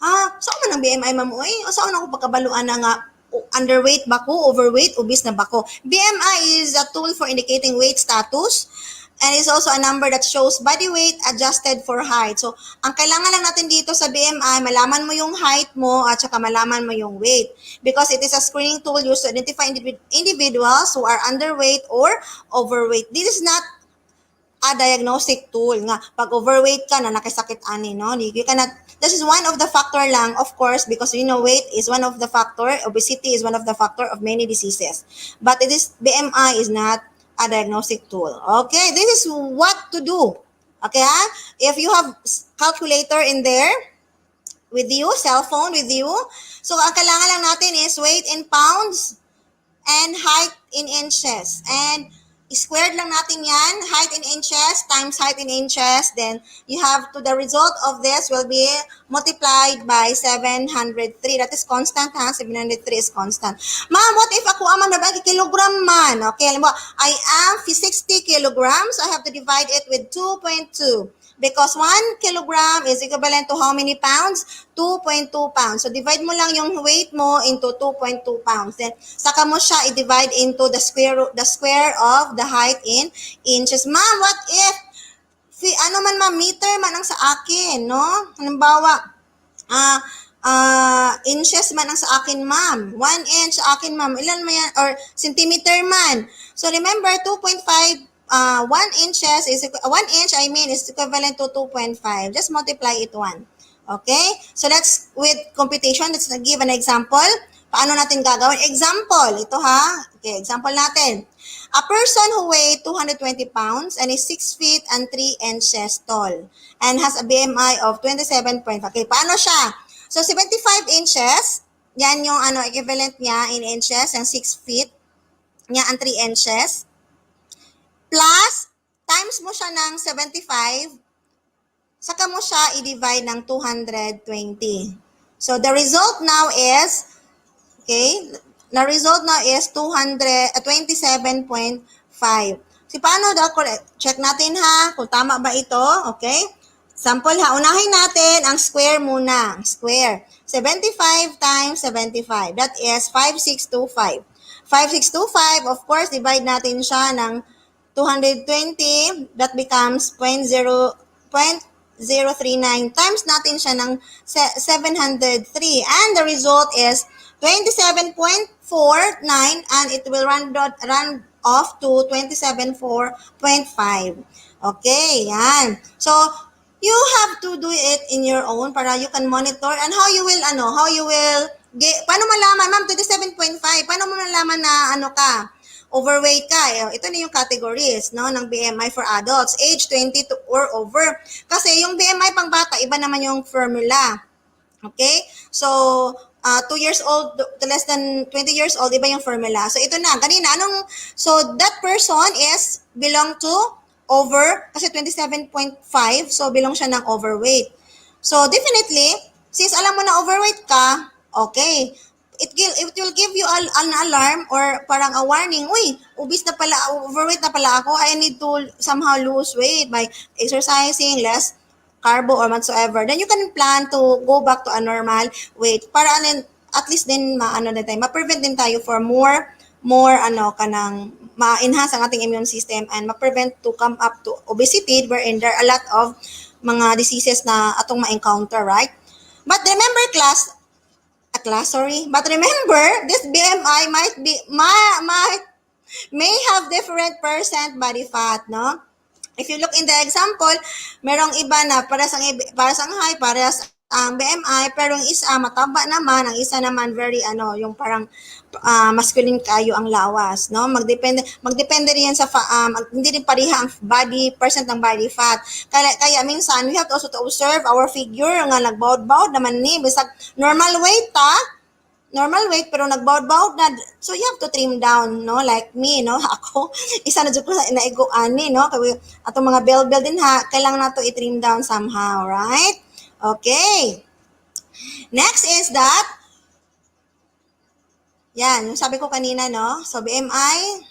Saan man ang BMI, ma'am? Uy, saan ako pagkabaluan na nga, underweight ba ko, overweight, obese na ba ko? BMI is a tool for indicating weight status, and is also a number that shows body weight adjusted for height. So, ang kailangan lang natin dito sa BMI, malaman mo yung height mo at saka malaman mo yung weight. Because it is a screening tool used to identify individuals who are underweight or overweight. This is not a diagnostic tool nga pag overweight ka na nakasakit ani, no, you cannot, this is one of the factor lang, of course, because weight is one of the factor, obesity is one of the factor of many diseases, but it is BMI is not a diagnostic tool. Okay, this is what to do. Okay, if you have calculator in there with you, cell phone with you, so ang kailangan lang natin is weight in pounds and height in inches, and squared lang natin yan, height in inches times height in inches, then you have to, the result of this will be multiplied by 703. That is constant, ha? 703 is constant. Ma'am, what if ako amang nabagi kilogram man? Okay, alam mo, I am 60 kilograms, so I have to divide it with 2.2. Because 1 kilogram is equivalent to how many pounds? 2.2 pounds. So, divide mo lang yung weight mo into 2.2 pounds. Then, saka mo siya i-divide into the square of the height in inches. Ma'am, what if, meter man ang sa akin, no? Halimbawa, inches man ang sa akin, ma'am. 1 inch sa akin, ma'am. Ilan man yan? Or centimeter man. So, remember, 2.5 1 inches is 1 inch is equivalent to 2.5. Just multiply it 1. Okay? So let's with computation, let's give an example. Paano natin gagawin? Example, ito ha. Okay, example natin. A person who weighs 220 pounds and is 6 feet and 3 inches tall and has a BMI of 27.5. Okay, paano siya? So 75 inches, yan yung equivalent niya in inches and 6 feet niya ang 3 inches. Plus, times mo siya ng 75, saka mo siya i-divide ng 220. So, the result now is, okay, the result now is 27.5. So, paano daw? Check natin ha, kung tama ba ito, okay? Sample ha, unahin natin ang square muna. Square. 75 times 75, that is 5625. 5625, of course, divide natin siya ng 220, that becomes 0.039 times natin siya ng 703, and the result is 27.49, and it will run off to 27.5. Okay, yan. So, you have to do it in your own para you can monitor and how you will paano malaman, ma'am, 27.5, paano mo malaman na overweight ka? Ito na yung categories, no, ng BMI for adults, age 20 to or over. Kasi yung BMI pang bata, iba naman yung formula. Okay? So, 2 years old to less than 20 years old, iba yung formula. So, ito na. Kanina, so that person is belong to over, kasi 27.5, so belong siya ng overweight. So, definitely, since alam mo na overweight ka, okay, it will give you an alarm or parang a warning, uy, obese na pala, overweight na pala ako, I need to somehow lose weight by exercising, less carbo or whatsoever. Then you can plan to go back to a normal weight para at least din ma-prevent din tayo for more ma-enhance ang ating immune system and ma-prevent to come up to obesity wherein there are a lot of mga diseases na atong ma-encounter, right? But remember but remember, this BMI may have different percent body fat, no? If you look in the example, merong iba na para sa high, para ang BMI, pero yung isa mataba naman, ang isa naman very yung parang masculine kayo ang lawas, no? Magdepende rin yan sa hindi rin pareha ang percent ng body fat. Kaya minsan we have to also to observe our figure nga nagbawd-bawd naman ni bisag normal weight pero nagbawd-bawd na, so you have to trim down, no? Like me, no? Ako, isa na dyan ko na naigo ani, no? Kaya atong mga bell din ha, kailangan nato i-trim down somehow, right? Okay. Next is that, yan, yung sabi ko kanina, no? So BMI,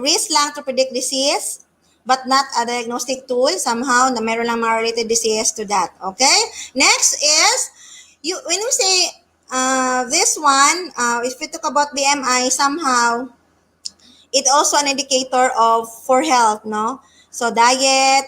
risk lang to predict disease, but not a diagnostic tool somehow na meron lang mga related disease to that, okay? Next is, when we say, this one, if we talk about BMI, somehow, it also an indicator of for health, no? So diet,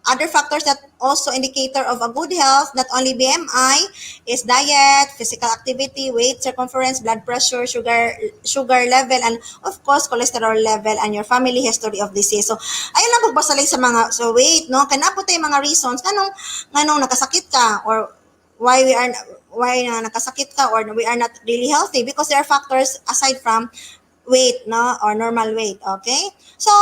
other factors that also indicator of a good health, not only BMI, is diet, physical activity, weight, circumference, blood pressure, sugar level, and of course, cholesterol level, and your family history of disease. So, ayun lang pagbasalay sa mga, so weight, no? Kanapot tayo mga reasons, kanong nakasakit ka, or why nakasakit ka, or we are not really healthy, because there are factors aside from weight, no, or normal weight, okay? So,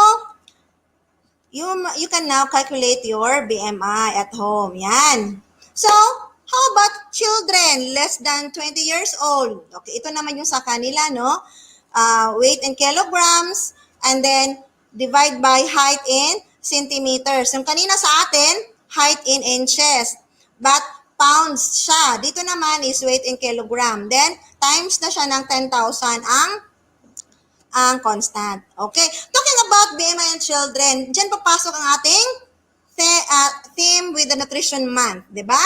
you can now calculate your BMI at home. Yan. So, how about children less than 20 years old? Okay, ito naman yung sa kanila, no? Weight in kilograms, and then divide by height in centimeters. Yung kanina sa atin, height in inches. But pounds siya. Dito naman is weight in kilogram. Then, times na siya ng 10,000 ang constant. Okay? Talking about BMI and children, dyan papasok ang ating theme with the nutrition month. Diba?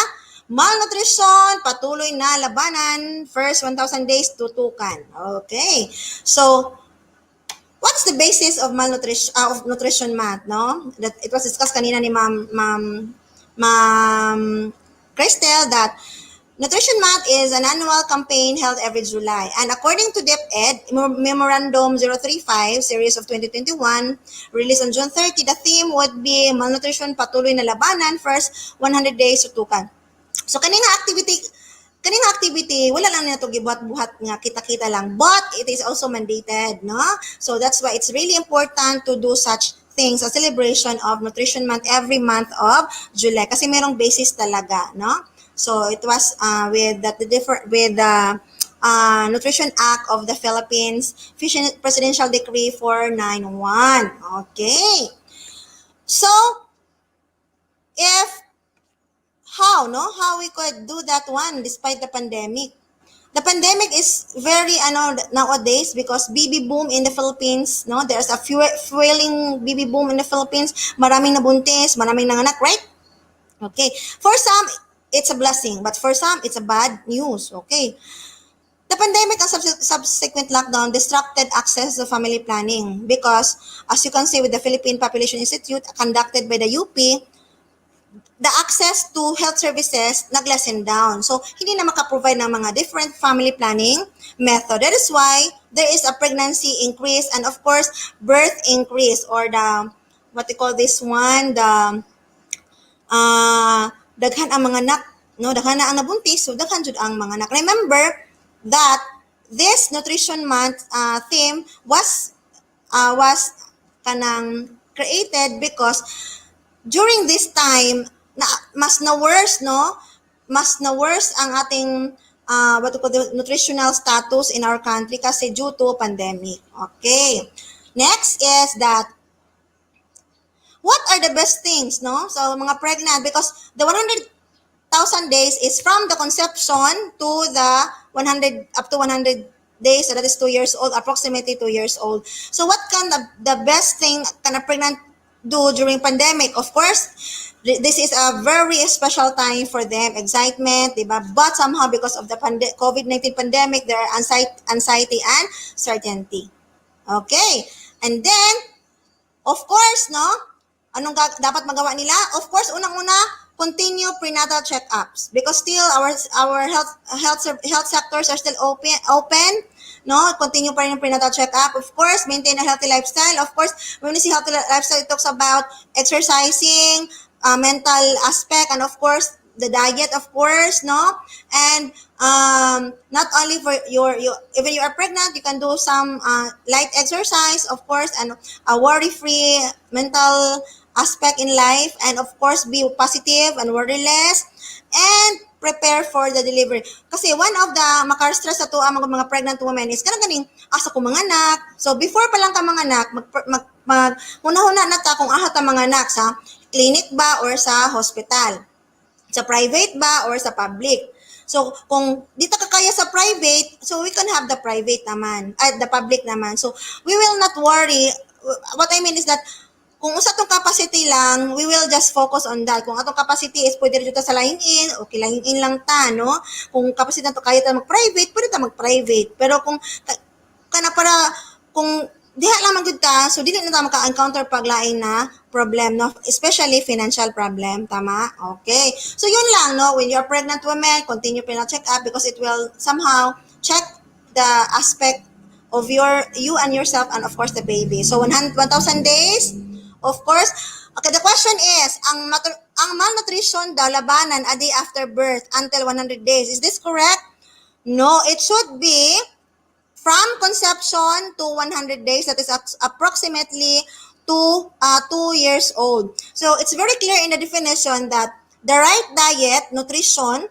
Malnutrisyon, patuloy na labanan, first 1,000 days tutukan. Okay. So, what's the basis of nutrition month, no? That it was discussed kanina ni Ma'am Cristel that Nutrition Month is an annual campaign held every July. And according to DepEd, Memorandum 035, Series of 2021, released on June 30, the theme would be Malnutrition, Patuloy na Labanan, first 100 days tutukan. So, kaning activity, wala lang na ito gibuhat-buhat nga, kita-kita lang. But, it is also mandated, no? So, that's why it's really important to do such things, a celebration of Nutrition Month every month of July. Kasi merong basis talaga, no? So it was with the Nutrition Act of the Philippines, Presidential Decree 491. Okay. So how we could do that one despite the pandemic? The pandemic is very nowadays because baby boom in the Philippines, no? There's a fueling baby boom in the Philippines. Maraming nabuntis, maraming nanganak, right? Okay. For some, it's a blessing, but for some, it's a bad news. Okay. The pandemic and subsequent lockdown disrupted access to family planning because, as you can see with the Philippine Population Institute conducted by the UP, the access to health services nag-lessen down. So, hindi na makaprovide ng mga different family planning method. That is why there is a pregnancy increase and of course, birth increase, or the, what you call this one, the daghan ang mga anak, no? Daghan na ang nabuntis, so daghan jud ang mga anak. Remember that this nutrition month theme was kanang created because during this time mas na worse ang ating what we call the nutritional status in our country kasi due to pandemic. Okay. Next is that what are the best things, no? So, mga pregnant, because the 100,000 days is from the conception to the 100 days, so that is 2 years old, approximately 2 years old. So, what can the best thing can a pregnant do during pandemic? Of course, this is a very special time for them, excitement, diba? But somehow, because of the COVID-19 pandemic, there are anxiety and certainty. Okay. And then, of course, no? Anong dapat magawa nila? Of course, unang-una, continue prenatal check-ups because still our health sectors are still open, no? Continue pa rin yung prenatal check-up. Of course, maintain a healthy lifestyle. Of course, when we see healthy lifestyle, it talks about exercising, mental aspect, and of course, the diet, of course, no? And not only for even you are pregnant, you can do some light exercise, of course, and a worry-free mental aspect in life, and of course, be positive and worryless, and prepare for the delivery. Kasi one of the makar-stress sa to ang mga pregnant women is kanang ganing asa ko manganak. So before pa lang ka manganak, huna-huna na ta kung aha ta manganak sa clinic ba or sa hospital. Sa private ba or sa public. So, kung di ta kakaya sa private, so we can have the private naman, at the public naman. So, we will not worry. What I mean is that, kung usa tong capacity lang, we will just focus on that. Kung atong capacity is pwede rin ta sa lain-in, okay, lain-in lang ta, no? Kung capacity na to, kaya ta mag-private, pwede ta mag-private. Pero kung, kana para, kung diha lang magud ta, so dili na ta maka-encounter paglain na problem, no? Especially financial problem, tama? Okay. So yun lang, no? When you're pregnant woman, continue prenatal check-up because it will somehow check the aspect of you and yourself and of course the baby. So 1,000 days, of course. Okay, the question is, ang malnutrition daw labanan a day after birth until 100 days. Is this correct? No, it should be from conception to 100 days, that is approximately 2 years old. So it's very clear in the definition that the right diet, nutrition,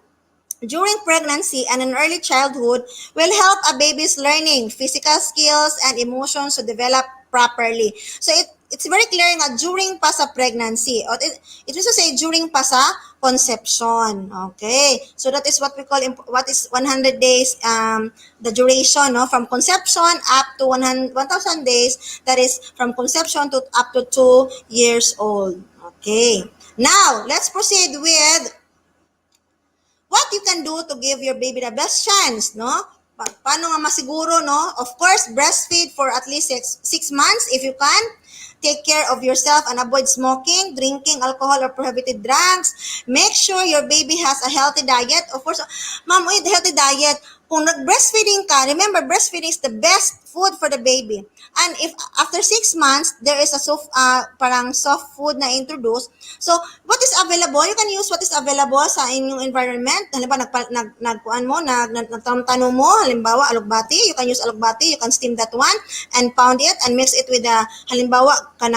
during pregnancy and in early childhood will help a baby's learning, physical skills, and emotions to develop properly. So it's very clear nga during pa sa pregnancy. It also say during pa sa conception. Okay. So that is what we call, what is 100 days, the duration, no? From conception up to 1,000 days, that is from conception to up to 2 years old. Okay. Now, let's proceed with what you can do to give your baby the best chance, no? Paano nga masiguro, no? Of course, breastfeed for at least 6 months if you can. Take care of yourself and avoid smoking, drinking alcohol or prohibited drugs. Make sure your baby has a healthy diet. Of course, ma'am, with healthy diet, kung nag-breastfeeding ka, remember, breastfeeding is the best food for the baby. And if after 6 months, there is a parang soft food na introduced, so what is available, you can use what is available sa inyong environment. Halimbawa, nagtanong mo, halimbawa, alugbati, you can use alugbati, you can steam that one, and pound it, and mix it with halimbawa,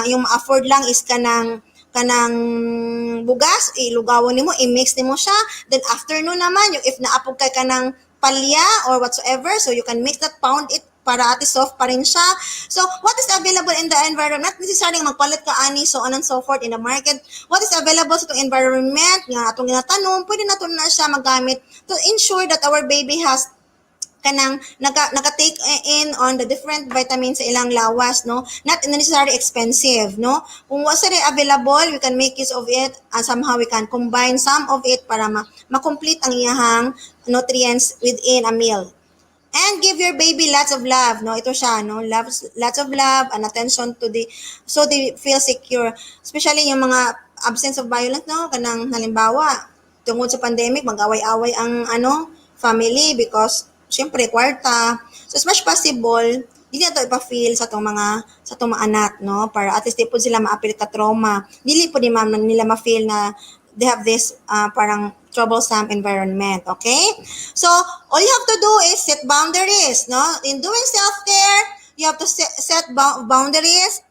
yung ma-afford lang is kanang bugas, ilugawan nimo, i-mix nimo siya, then afternoon naman, if naapog kay kanang palya or whatsoever, so you can mix that, pound it, para ati soft pa rin siya. So, what is available in the environment? Not necessarily magpalit ka ani, so on and so forth in the market. What is available sa itong environment, nga atong ginatanong, pwede na ito na siya magamit to ensure that our baby has kanang naka-take in on the different vitamins sa ilang lawas, no? Not necessarily expensive, no? Kung what's available, we can make use of it, and somehow we can combine some of it para ma-complete ang iyahang nutrients within a meal. And give your baby lots of love, no? Ito siya, no? Lots of love and attention so they feel secure. Especially yung mga absence of violence, no? Kanang halimbawa, tungkol sa pandemic, mag-away-away ang family because siyempre kwarta. So as much possible, dili na ito ipa-feel sa itong mga anak, no? Para at least di po sila ma-appeal ka trauma. Dili po nila ma-feel na they have this parang troublesome environment, okay? So, all you have to do is set boundaries, no? In doing self-care, you have to set boundaries.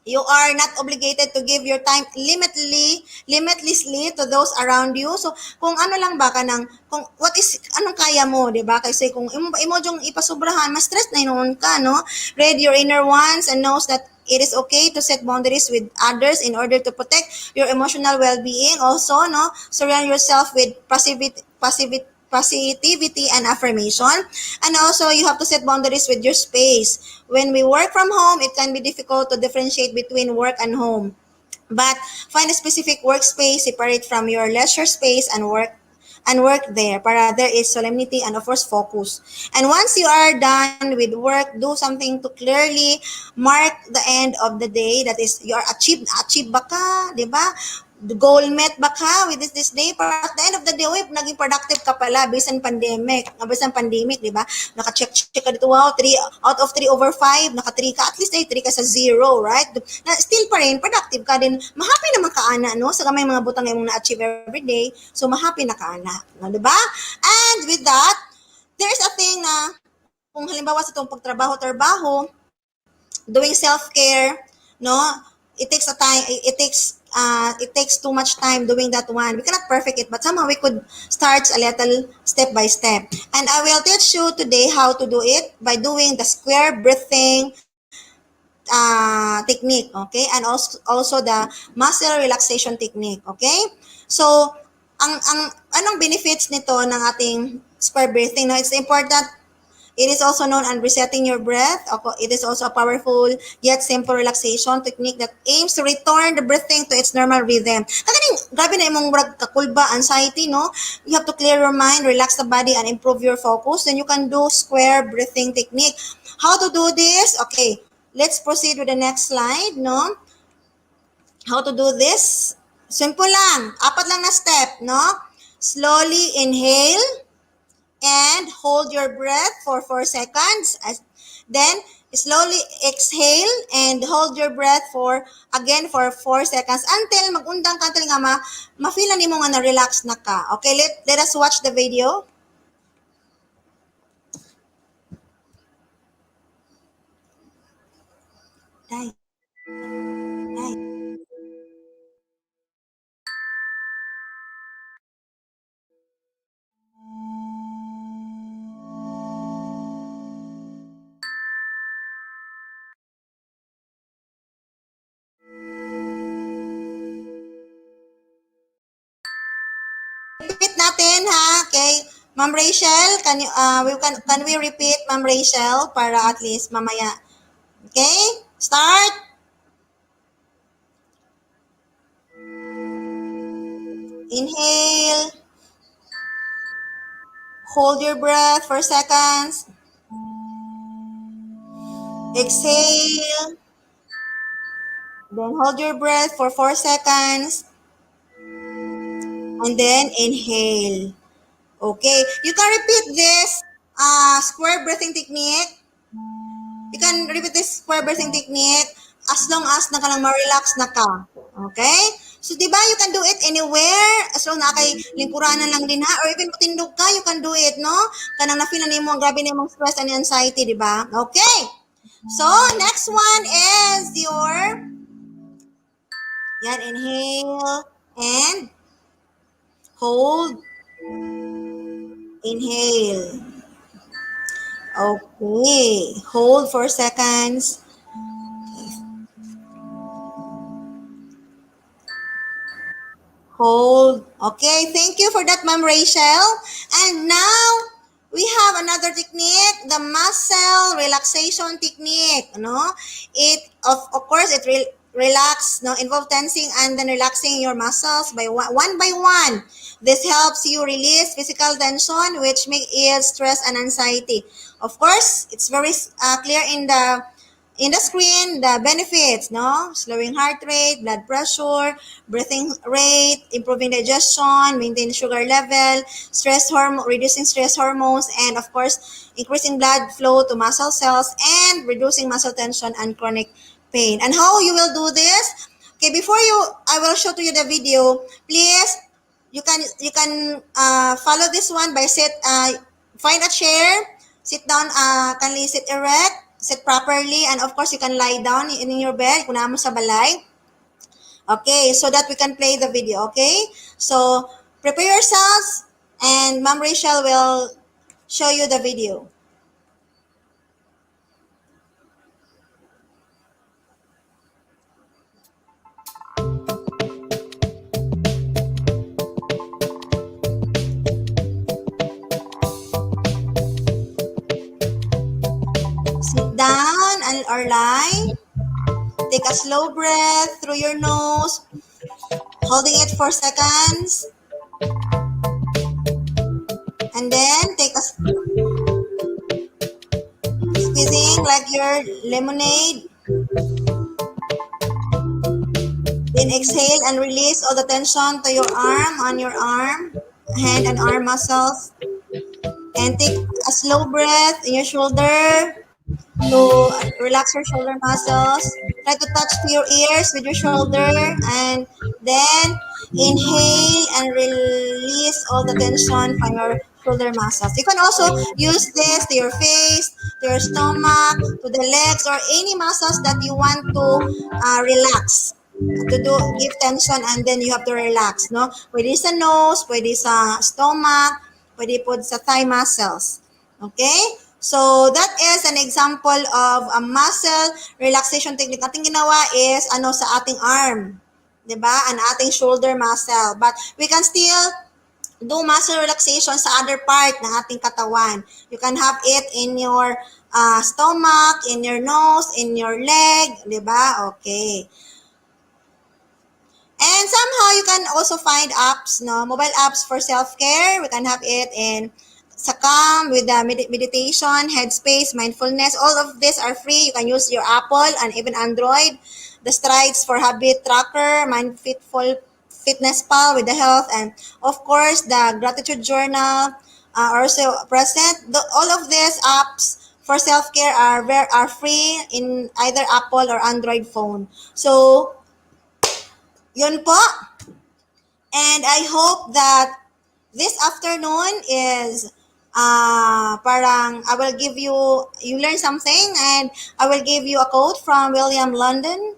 You are not obligated to give your time limitlessly to those around you. So, kung ano lang ba ka kung anong kaya mo, di ba? Kasi kung imo yung ipasubrahan, mas stress na yun ka, no? Read your inner ones and knows that it is okay to set boundaries with others in order to protect your emotional well-being. Also, no? Surround yourself with positivity and affirmation. And also, you have to set boundaries with your space. When we work from home, it can be difficult to differentiate between work and home. But find a specific workspace separate from your leisure space and work there para there is solemnity and of course focus. And once you are done with work, do something to clearly mark the end of the day. That is, you are achieve ba ka, di ba? goal met ba ka with this day? Para at the end of the day, naging productive ka pala bisan pandemic. Bisan pandemic, di ba? Naka-check ka dito, wow, 3 out of 3 over 5, naka 3 ka, at least ay 3 ka sa 0, right? Na, still pa rin, productive ka din. Mahappy naman ka, ana, no? Sa gamay mga butang yung na-achieve every day. So, mahappy na ka, ana. No, di ba? And with that, there's a thing na, kung halimbawa sa itong pagtrabaho-trabaho, doing self-care, no? It takes a time, it takes too much time doing that one. We cannot perfect it, but somehow we could start a little step by step. And I will teach you today how to do it by doing the square breathing technique, okay? And also the muscle relaxation technique, okay? So, anong benefits nito ng ating square breathing? No, it's important. It is also known as resetting your breath. It is also a powerful yet simple relaxation technique that aims to return the breathing to its normal rhythm. Kaganing, grabe na imong kakulba, anxiety, no? You have to clear your mind, relax the body, and improve your focus. Then you can do square breathing technique. How to do this? Okay, let's proceed with the next slide, no? How to do this? Simple lang. 4 lang na step, no? Slowly inhale and hold your breath for 4 seconds. Then, slowly exhale and hold your breath for 4 seconds until magundang ka, until nga ma-feel na nimo nga na-relax na ka. Okay, let us watch the video. Day. Repeat natin, ha? Okay. Ma'am Rachel, can we repeat, Ma'am Rachel, para at least mamaya. Okay? Start. Inhale. Hold your breath for seconds. Exhale. Then hold your breath for 4 seconds. And then inhale. Okay. You can repeat this square breathing technique. You can repeat this square breathing technique as long as nakalang ma-relax na ka. Okay? So, di ba, you can do it anywhere. As long na kay lingkuranan lang din, ha? Or even matindog ka, you can do it, no? Kanang na-feel na mo, grabe na mong stress and anxiety, di ba? Okay. So, next one is your, yan, inhale and hold. Inhale. Okay. Hold 4 seconds. Hold. Okay, thank you for that, Ma'am Rachel. And now, we have another technique, the muscle relaxation technique. No? It, of course, it relax, no, involve tensing and then relaxing your muscles by one by one. This helps you release physical tension, which make ease stress and anxiety. Of course, it's very clear in the screen, the benefits, no? Slowing heart rate, blood pressure, breathing rate, improving digestion, maintain sugar level, reducing stress hormones, and of course, increasing blood flow to muscle cells and reducing muscle tension and chronic pain. And how you will do this? Okay, I will show to you the video. Please, you can follow this one by find a chair, sit down, kindly sit erect, sit properly, and of course, you can lie down in your bed, kung naman sa balay. Okay, so that we can play the video, okay? So, prepare yourselves, and Ma'am Rachel will show you the video. Sit down or lie. Take a slow breath through your nose, holding it for seconds. And then take a squeezing like your lemonade. Then exhale and release all the tension to your arm, on your arm, hand and arm muscles. And take a slow breath in your shoulder to relax your shoulder muscles. Try to touch to your ears with your shoulder, and then inhale and release all the tension from your shoulder muscles. You can also use this to your face, to your stomach, to the legs, or any muscles that you want to relax. To do give tension and then you have to relax, no? Pwede sa nose, pwede sa stomach, pwede po sa thigh muscles. Okay? So, that is an example of a muscle relaxation technique. Ating ginawa is sa ating arm. 'Di ba? Ang ating shoulder muscle. But we can still do muscle relaxation sa other part ng ating katawan. You can have it in your stomach, in your nose, in your leg. 'Di ba? Okay. And somehow you can also find apps, no, mobile apps for self-care. We can have it in Sakam with the meditation, Headspace, mindfulness. All of these are free. You can use your Apple and even Android. The Strides for Habit Tracker, Mindfitful Fitness Pal with the health, and of course the Gratitude Journal are also present. All of these apps for self-care are free in either Apple or Android phone. So yun po. And I hope that this afternoon is parang I will give you learn something, and I will give you a quote from William London.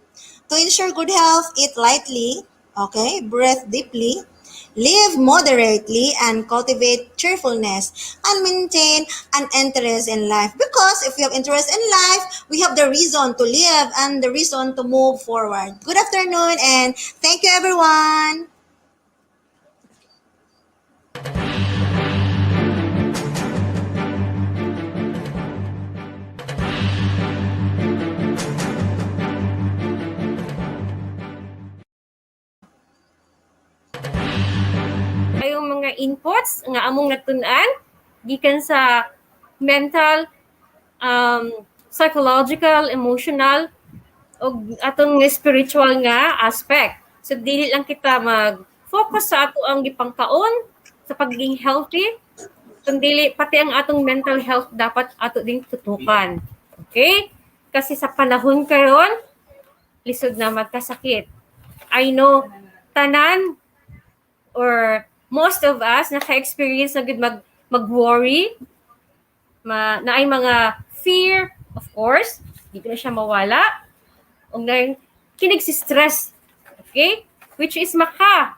To ensure good health, eat lightly, okay, breathe deeply, live moderately, and cultivate cheerfulness, and maintain an interest in life. Because if we have interest in life, we have the reason to live and the reason to move forward. Good afternoon, and thank you, everyone. Ayong mga inputs nga among natun-an gikan sa mental, psychological, emotional, o atong spiritual nga aspect. So dili lang kita mag-focus sa ato ang gipangkaon sa pagiging healthy, kundi pati ang atong mental health dapat ato ding tutukan. Okay? Kasi sa panahon karon, lisod na magkasakit. I know tanan or most of us naka-experience na gud mag-worry, na ay mga fear, of course, di ko na siya mawala. O ngayon, kinig-stress. Okay? Which is makapaluya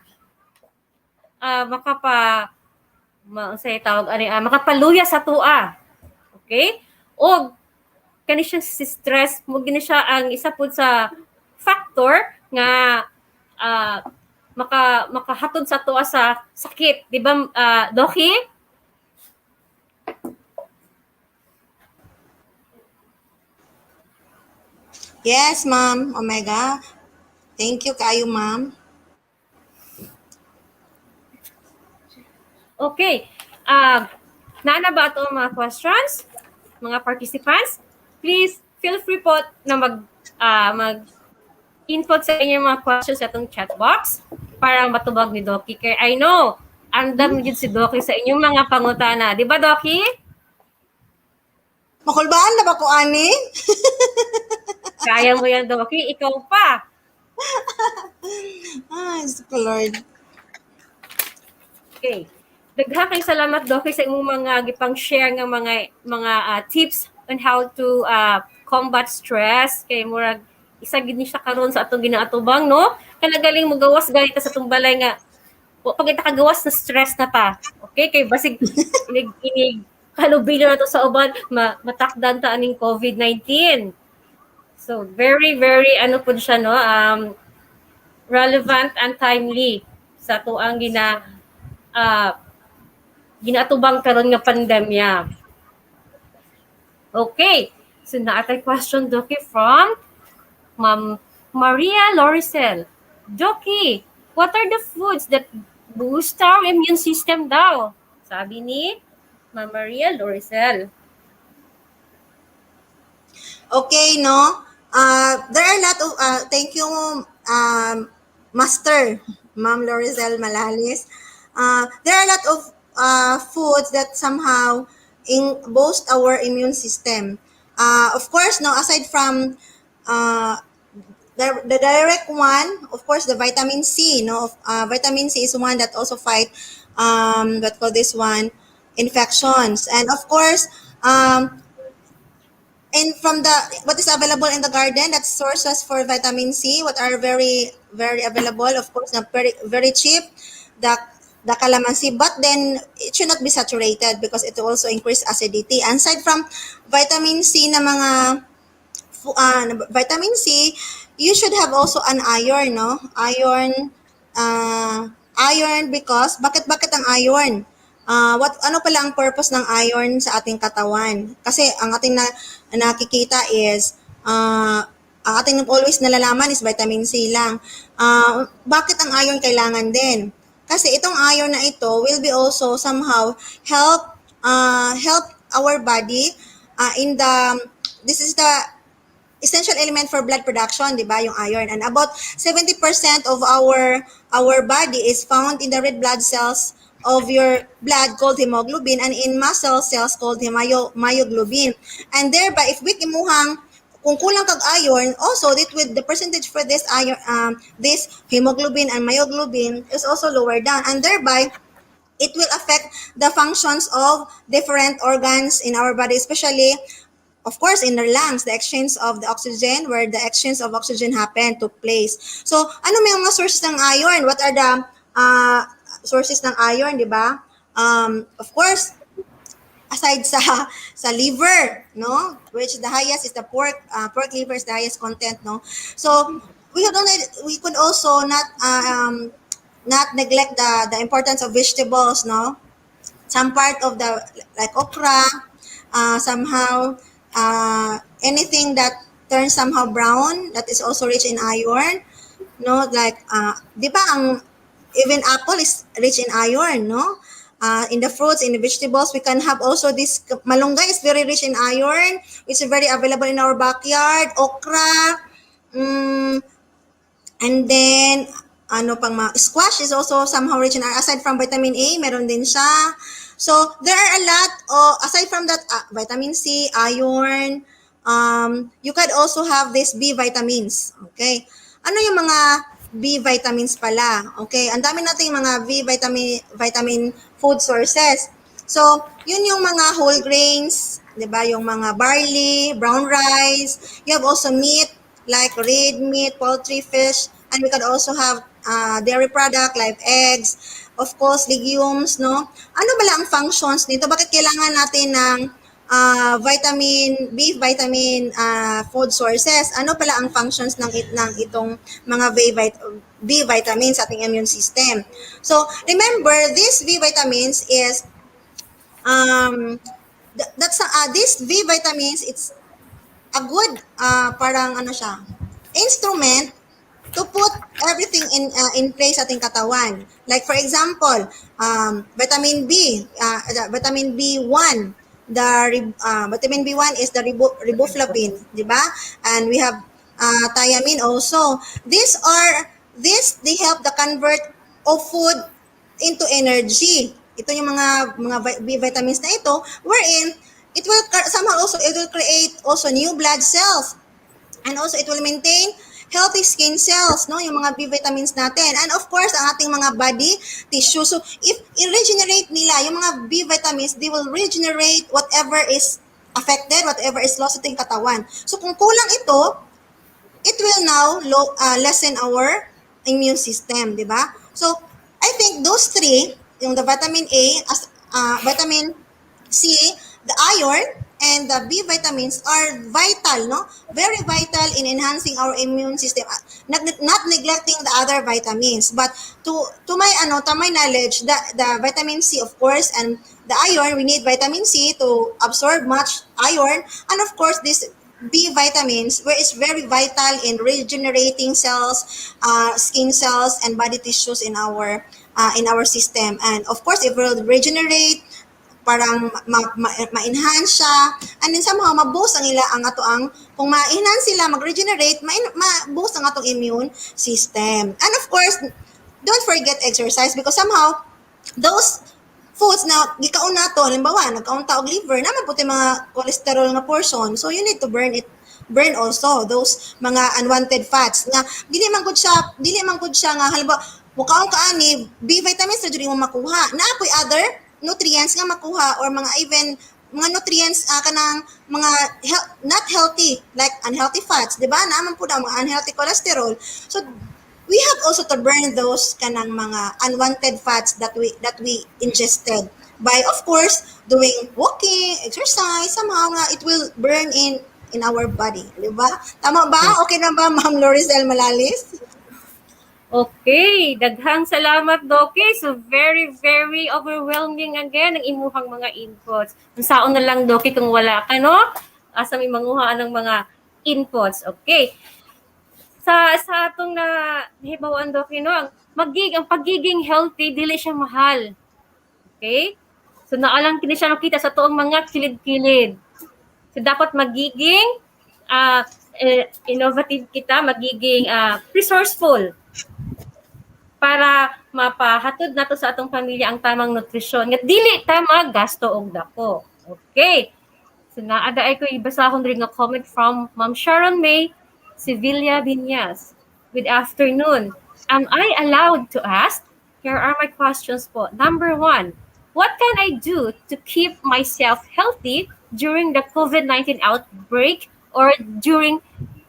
sa tua. Okay? O kani siya stress, mo gini siya ang isa pud sa factor nga makahatod sa tua sa sakit, di ba, Doki? Yes, ma'am. Omega. Thank you kayo, ma'am. Okay. Nana ba ito mga questions? Mga participants? Please feel free po na mag-input sa inyong mga questions sa itong chat box para matubag ni Doki. Kaya I know, andam yun si Doki sa inyong mga pangutana. Di ba, Doki? Makulbaan na ba ko, ani? Kaya mo yan, Doki. Ikaw pa. Ay, Lord. Okay. Daghang kay salamat, Doki, sa imong mga gipang-share nga mga tips on how to combat stress. Kay murag isa gid ni siya karon sa atong ginaatubang, no? Kanagaling mo gawas gani ta sa atong balay nga pag ita kagawas na stress na ta. Okay? Kay basig inig kalubilo na to sa uban matakdan ta aning COVID-19. So very very pud siya, no? Relevant and timely sa tuang ginatubang karon nga pandemya. Okay. So naatay question, Doki, from Ma'am Maria Loricel. Doki, what are the foods that boost our immune system daw? Sabi ni Ma'am Maria Loricel. Okay, no? There are a lot of, thank you, master, Ma'am Lorizel Malalis. There are a lot of foods that somehow boost our immune system. Of course, no, aside from uh, the direct one, of course, the vitamin C. No, vitamin C is one that also fight what call this one infections, and of course, and from the what is available in the garden, that's sources for vitamin C, what are very available. Of course, not very cheap. The the calamansi, but then it should not be saturated because it will also increase acidity. Aside from vitamin C na mga vitamin C, you should have also an iron, no? Iron because bakit ang iron? Ano pala ang purpose ng iron sa ating katawan? Kasi ang ating nakikita is ang ating always nalalaman is vitamin C lang. Bakit ang iron kailangan din? Kasi itong iron na ito will be also somehow help our body in the this is the essential element for blood production, di ba, yung iron. And about 70% of our body is found in the red blood cells of your blood called hemoglobin and in muscle cells called myoglobin. And thereby, if we kimuhang kung kulang kag iron, also the percentage for this iron, this hemoglobin and myoglobin is also lower down, and thereby it will affect the functions of different organs in our body, especially of course, in the lungs, the exchange of the oxygen, where the exchange of oxygen took place. So, ano may mga sources ng iron? What are the sources ng iron, di ba? Of course, aside sa liver, no? Which the highest is the pork liver is the highest content, no? So, we could also not neglect the importance of vegetables, no? Some part of the like okra, somehow anything that turns somehow brown that is also rich in iron, no, like di ba ang even apple is rich in iron, no. In the fruits, in the vegetables, we can have also this malunggay is very rich in iron, which is very available in our backyard. Okra, and then ano pang squash is also somehow rich in iron. Aside from vitamin A, meron din siya. So, there are a lot, aside from that, vitamin C, iron, you could also have these B vitamins, okay? Ano yung mga B vitamins pala? Okay, ang dami nating mga B vitamin food sources. So, yun yung mga whole grains, di ba? Yung mga barley, brown rice. You have also meat, like red meat, poultry, fish, and we could also have dairy product like eggs, of course, legumes, no? Ano ba lang ang functions nito? Bakit kailangan natin ng vitamin food sources? Ano pala ang functions ng itong mga B vitamins sa ating immune system? So, remember, these B vitamins is these B vitamins, it's a good parang ano siya, instrument to put everything in place sa ating katawan. Like for example, vitamin vitamin B1, vitamin B1 is the riboflavin, di ba? And we have thiamine also. They help the convert of food into energy. Ito yung mga B vitamins na ito, wherein it will create also new blood cells, and also it will maintain healthy skin cells, no, yung mga B vitamins natin. And of course, ang ating mga body tissue. So, if i-regenerate nila, yung mga B vitamins, they will regenerate whatever is affected, whatever is lost sa ating katawan. So, kung kulang ito, it will now lessen our immune system, di ba? So, I think those three, yung the vitamin A, vitamin C, the iron, and the B vitamins are vital, no? Very vital in enhancing our immune system. Not neglecting the other vitamins, but to my knowledge, the vitamin C, of course, and the iron, we need vitamin C to absorb much iron, and of course this B vitamins, where it's very vital in regenerating cells, skin cells, and body tissues in our system. And of course, it will regenerate parang ma-enhance siya, and then somehow ma-boost ang ila ang ato ang kung ma-enhance sila, mag-regenerate, ma-boost ang atong immune system. And of course, don't forget exercise because somehow those foods na gikaon nato, halimbawa nagkaon ta og liver, naman puti mga cholesterol nga portion, so you need to burn also those mga unwanted fats nga dili man gud siya nga halimbawa mukaon ka ani B vitamins na jud mo makuha na ako'y other nutrients nga makuha or mga even mga nutrients kanang mga not healthy like unhealthy fats, di ba? Naman po daw mga unhealthy cholesterol. So we have also to burn those kanang mga unwanted fats that we ingested by of course doing walking, exercise, somehow nga it will burn in our body, di ba? Tama ba? Okay na ba, Ma'am Loricel Malalis? Okay, daghang salamat, Doki. So, very, very overwhelming again ang imuhang mga inputs. Ang saon na lang, Doki, kung wala ka, no? Asa may manguhaan ng mga inputs. Okay. Sa atong na hibawaan, Doki, no? Ang pagiging healthy, dili siya mahal. Okay? So, naalang kini siya makita sa tuong mga kilid-kilid. So, dapat magiging innovative kita, magiging resourceful para mapahatod nato sa atong pamilya ang tamang nutrisyon. Nga dili ta maggasto og dako. Okay. So naada ay ko ibasahon rin nga comment from Ma'am Sharon May Sevilla Viñas. Good afternoon. Am I allowed to ask? Here are my questions po. Number 1, what can I do to keep myself healthy during the COVID-19 outbreak or during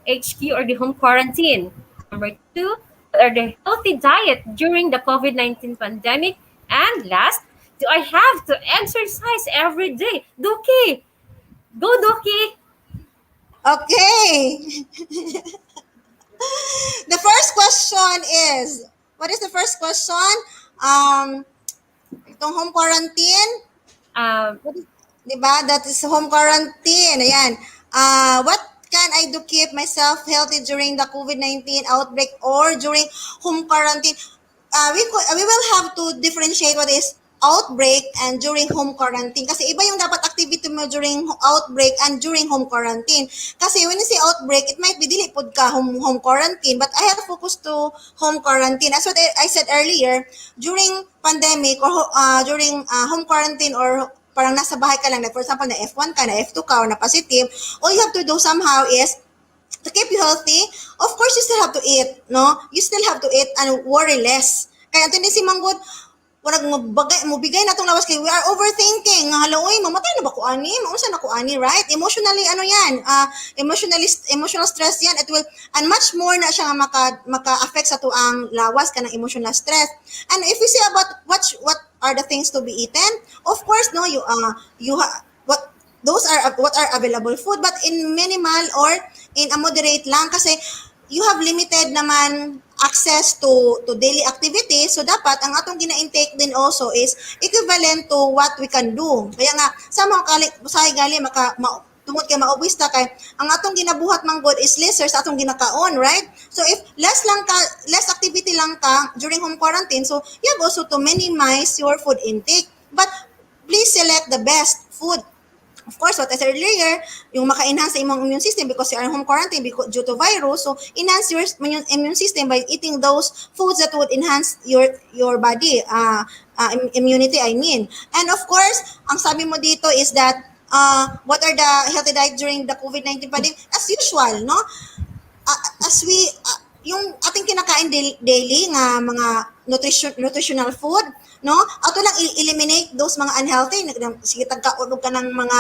HQ or the home quarantine? Number 2, what are the healthy diet during the COVID-19 pandemic? And last, do I have to exercise every day? Doki! Go, Doki! Okay. The first question is, what is the first question? Itong home quarantine, di ba? That is home quarantine. Ayan. What can I do keep myself healthy during the COVID-19 outbreak or during home quarantine? We will have to differentiate what is outbreak and during home quarantine. Kasi iba yung dapat activity mo during outbreak and during home quarantine. Kasi when you say outbreak, it might be dili pod ka home quarantine, but I have focused to home quarantine. As what I said earlier, during pandemic or during home quarantine or parang nasa bahay ka lang, like for example, na F1 ka, na F2 ka, or na positive, all you have to do somehow is to keep you healthy. Of course, you still have to eat, no? You still have to eat and worry less. Kaya ito si Manggod, warag mo bigay na itong lawas kay we are overthinking. Haloy, mamatay na ba ko ani? Maunsa na ko ani, right? Emotionally, emotional stress yan. It will, and much more na siya nga maka-affect sa tuang lawas ka ng emotional stress. And if we say about what are the things to be eaten, of course, no, those are what are available food, but in minimal or in a moderate lang kasi you have limited naman access to daily activities, so dapat ang atong gina-intake din also is equivalent to what we can do. Kaya nga sa mga usahay gali tungod kay maubos ta kay ang atong ginabuhat man good is lesser sa atong ginakaon, right? So if less activity lang ka during home quarantine, so you have also to minimize your food intake, but please select the best food. Of course, what I said earlier, yung maka-enhance sa imong immune system because you are in home quarantine due to virus, so enhance your immune system by eating those foods that would enhance your body, immunity, I mean. And of course, ang sabi mo dito is that, what are the healthy diet during the COVID-19 pandemic? As usual, no? Yung ating kinakain daily nga mga nutritional food, no? Ato lang eliminate those mga unhealthy, sige tagkaulog ka ng mga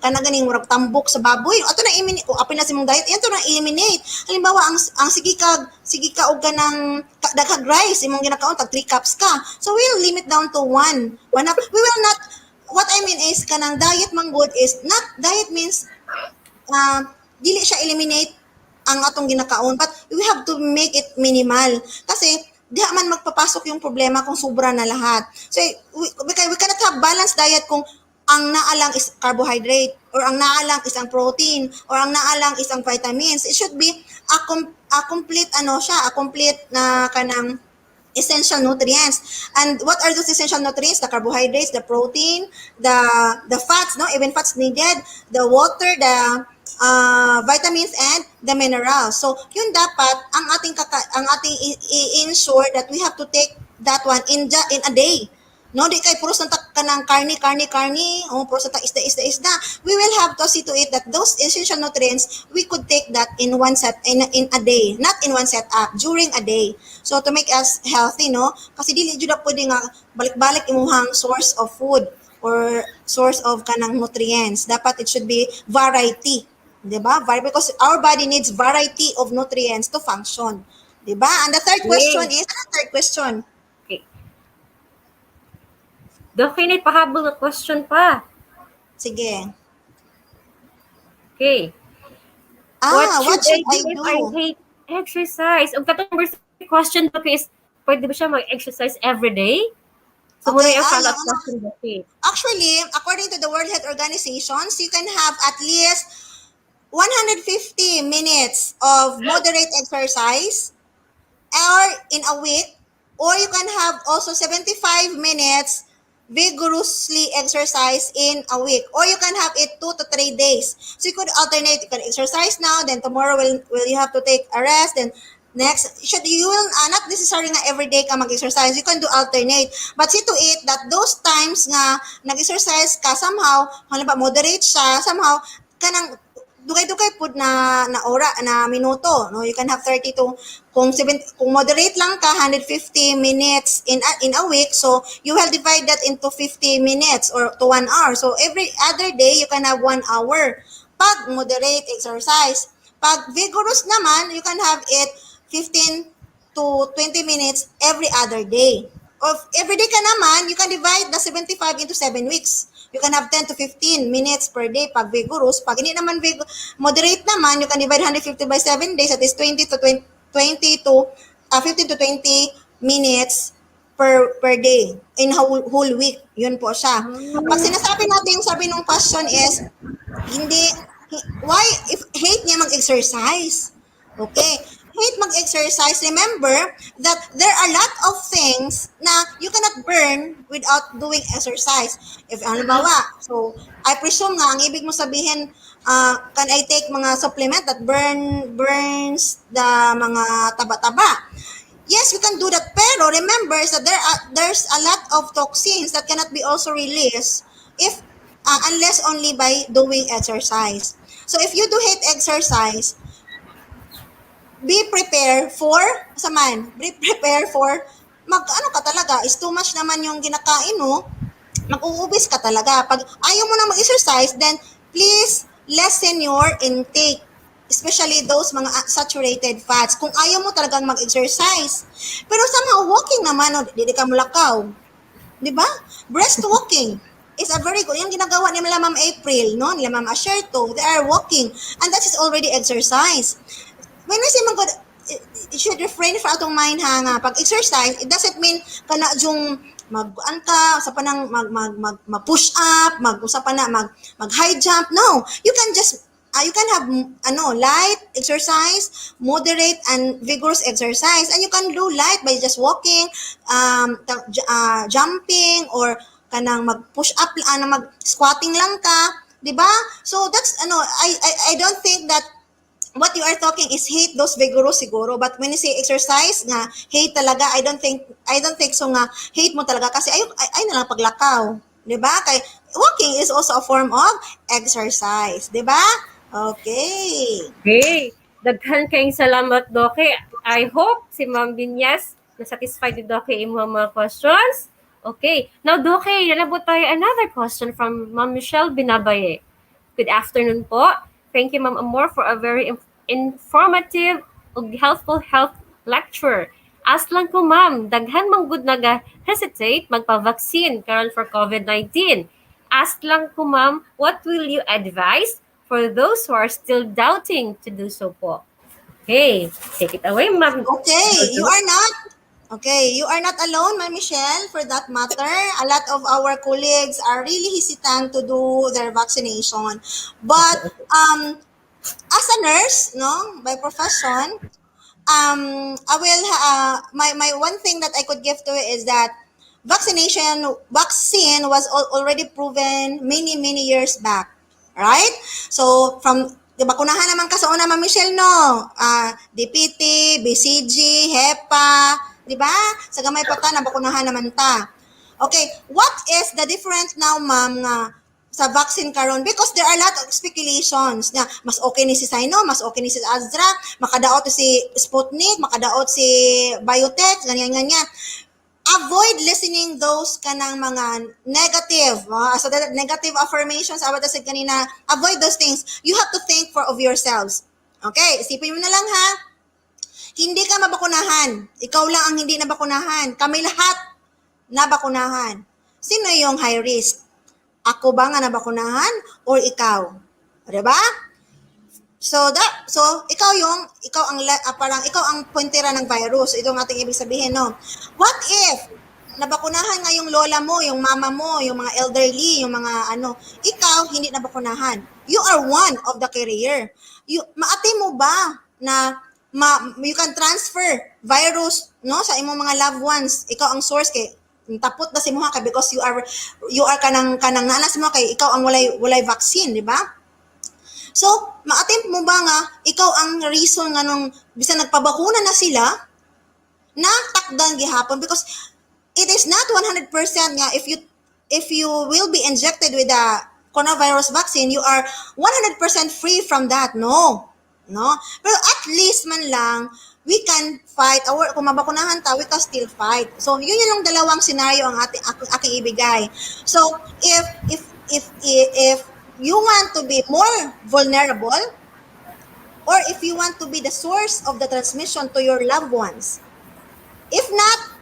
kanaganing murag tambok sa baboy. Ato na eliminate, kung apil na si mong diet, yan to na eliminate. Halimbawa, ang sige ka og ka ng daghag rice, imong ginakaon, tag 3 cups ka. So we'll limit down to 1 half. We will not, what I mean is, kanang diet man good is, not, diet means, dili siya eliminate ang atong ginakaon, but we have to make it minimal. Kasi, di man magpapasok yung problema kung sobra na lahat. So, we cannot have balanced diet kung ang naalang is carbohydrate, or ang naalang is ang protein, or ang naalang is ang vitamins. It should be a complete na kanang essential nutrients. And what are those essential nutrients? The carbohydrates, the protein, the fats, no, even fats needed, the water, the vitamins and the minerals. So yun dapat ang ating i-ensure that we have to take that one in a day. No, di kay puros nang ka ng karni, o puros nang isda. We will have to see to it that those essential nutrients, we could take that in one set, in a day, not in one set up, during a day. So to make us healthy, no? Kasi dili jud pwede nga balik-balik imuhang source of food or source of kanang nutrients. Dapat it should be variety. Diba? Because our body needs variety of nutrients to function. Diba? And the third question is, ano third question? Okay. Doc, may pahabol na question pa. Sige. Okay. What should I do do? if I hate exercise? Ang katong number 3 question, Doc, is pwede ba siya mag-exercise every day? So, muna yung follow-up question, Doc. Actually, according to the World Health Organizations, you can have at least 150 minutes of moderate exercise or in a week, or you can have also 75 minutes vigorously exercise in a week, or you can have it 2 to 3 days. So you could alternate. You can exercise now, then tomorrow will you have to take a rest, then next you will not necessarily nga every day ka mag-exercise. You can do alternate, but see to it that those times nga nag-exercise ka somehow, halimbawa moderate siya, somehow kanang dugay-dugay pud na ora na minuto, no? You can have 32 kung moderate lang ka 150 minutes in a week, so you will divide that into 50 minutes or to 1 hour. So every other day you can have 1 hour pag moderate exercise. Pag vigorous naman, you can have it 15 to 20 minutes every other day. Of every day ka naman, you can divide the 75 into 7 weeks. You can have 10 to 15 minutes per day pag vigorous. Pag hindi naman moderate naman, you can divide 150 by 7 days. That is 15 to 20 minutes per day in whole week. Yun po siya. Pag sinasabi natin yung sabi ng question is, why if hate niya mag-exercise? Okay. Hate mag-exercise, remember that there are a lot of things na you cannot burn without doing exercise. If halimbawa, so I presume nga ang ibig mo sabihin, can I take mga supplement that burns the mga taba-taba? Yes, you can do that. Pero remember that there's a lot of toxins that cannot be also released if unless only by doing exercise. So if you do hate exercise, be prepared for ano ka talaga, is too much naman yung ginakain mo, mag-uubis ka talaga. Pag ayaw mo na mag-exercise, then please lessen your intake, especially those mga saturated fats. Kung ayaw mo talagang mag-exercise. Pero somehow walking naman, hindi ka mulakaw. Di ba? Breast walking is a very good, yung ginagawa nila Ma'am April, no? Nila Ma'am Asherto, they are walking. And that is already exercise. When we say you should refrain from atong mind nga pag exercise, it doesn't mean kana yung sa panang mag push up, mag high jump. No, you can just you can have light exercise, moderate and vigorous exercise, and you can do light by just walking, jumping, or kanang mag push up, mag squatting lang ka, di ba? So that's I don't think that what you are talking is hate those vigorous siguro, but when you say exercise nga hate talaga, I don't think so nga hate mo talaga kasi ay na lang paglakaw, 'di ba? Kay walking is also a form of exercise, 'di ba? Okay. Daghan kayong salamat, Doc. I hope si Ma'am Binyas na-satisfied with Doc yung mga questions. Okay. Now, Doc, nalabot tayo another question from Ma'am Michelle Binabaye. Good afternoon po. Thank you, Ma'am Amor, for a very informative ug helpful health lecture. As lang ko, Ma'am, daghan man gud naga-hesitate magpa-vaccine karon for COVID-19. Ask lang ko, Ma'am, what will you advise for those who are still doubting to do so po? Okay, take it away, Ma'am. Okay, you are not alone, Ma'am Michelle, for that matter. A lot of our colleagues are really hesitant to do their vaccination. But as a nurse, no, by profession, I will my one thing that I could give to it is that vaccine was already proven many years back, right? So from bakunahan naman ka sa una, Ma'am Michelle, no? DPT, BCG, HEPA, di ba? Sa gamay pa ta, nabakunahan naman ta. Okay, what is the difference now, ma'am, nga sa vaccine karon? Because there are a lot of speculations na mas okay ni si Sino, mas okay ni si Astra, makadaot si Sputnik, makadaot si Biotech, ganyan. Avoid listening those kanang mga negative, so the negative affirmations, awat sa kanina, avoid those things. You have to think of yourselves. Okay, isipin mo na lang ha, hindi ka mabakunahan. Ikaw lang ang hindi nabakunahan. Kami lahat nabakunahan. Sino yung high risk? Ako ba nga nabakunahan or ikaw? Diba? So ikaw ang puntera ng virus. Ito ang ating ibig sabihin, no? What if nabakunahan nga yung lola mo, yung mama mo, yung mga elderly, yung mga ikaw hindi nabakunahan. You are one of the carrier. Maati mo ba na you can transfer virus, no, sa imong mga loved ones? Ikaw ang source kay tapot na si mo kay because you are kanang nanas mo kay ikaw ang walay vaccine, di ba? So, ma-attempt mo ba nga, ikaw ang reason nga nung bisan nagpabakuna na sila, na takdan gihapon because it is not 100% nga if you will be injected with the coronavirus vaccine, you are 100% free from that. No. Pero at least man lang, we can fight, or kung mabakunahan ta, we can still fight. So, yun yung dalawang scenario ang aking ibigay. So, if you want to be more vulnerable, or if you want to be the source of the transmission to your loved ones, if not,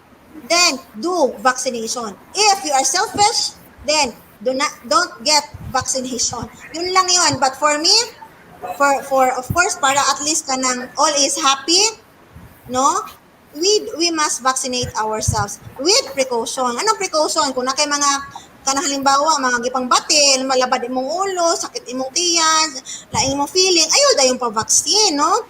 then do vaccination. If you are selfish, then don't get vaccination. Yun lang yun. But for me, for of course, para at least kanang all is happy, no? We must vaccinate ourselves with precaution. Anong precaution? Kung na kay mga kanang halimbawa, mga gipang batil, malabad imong ulo, sakit imong tiyan, laing imong feeling, ayaw dayong pa-vaccine, no?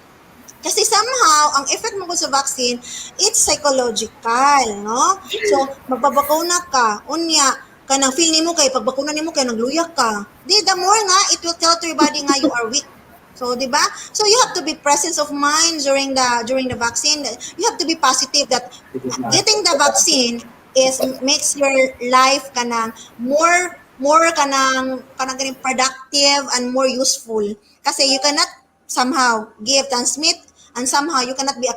Kasi somehow, ang effect mo sa vaccine, it's psychological, no? So, magbabakuna ka, unya, kanang feel nimo kay pagbakuna nimo kay nagluyak ka. The more nga, it will tell to your body nga you are weak. So, di ba? So, you have to be presence of mind during the vaccine. You have to be positive that getting the vaccine makes your life kanang more kanang ganing productive and more useful. Kasi you cannot somehow transmit, and somehow you cannot be a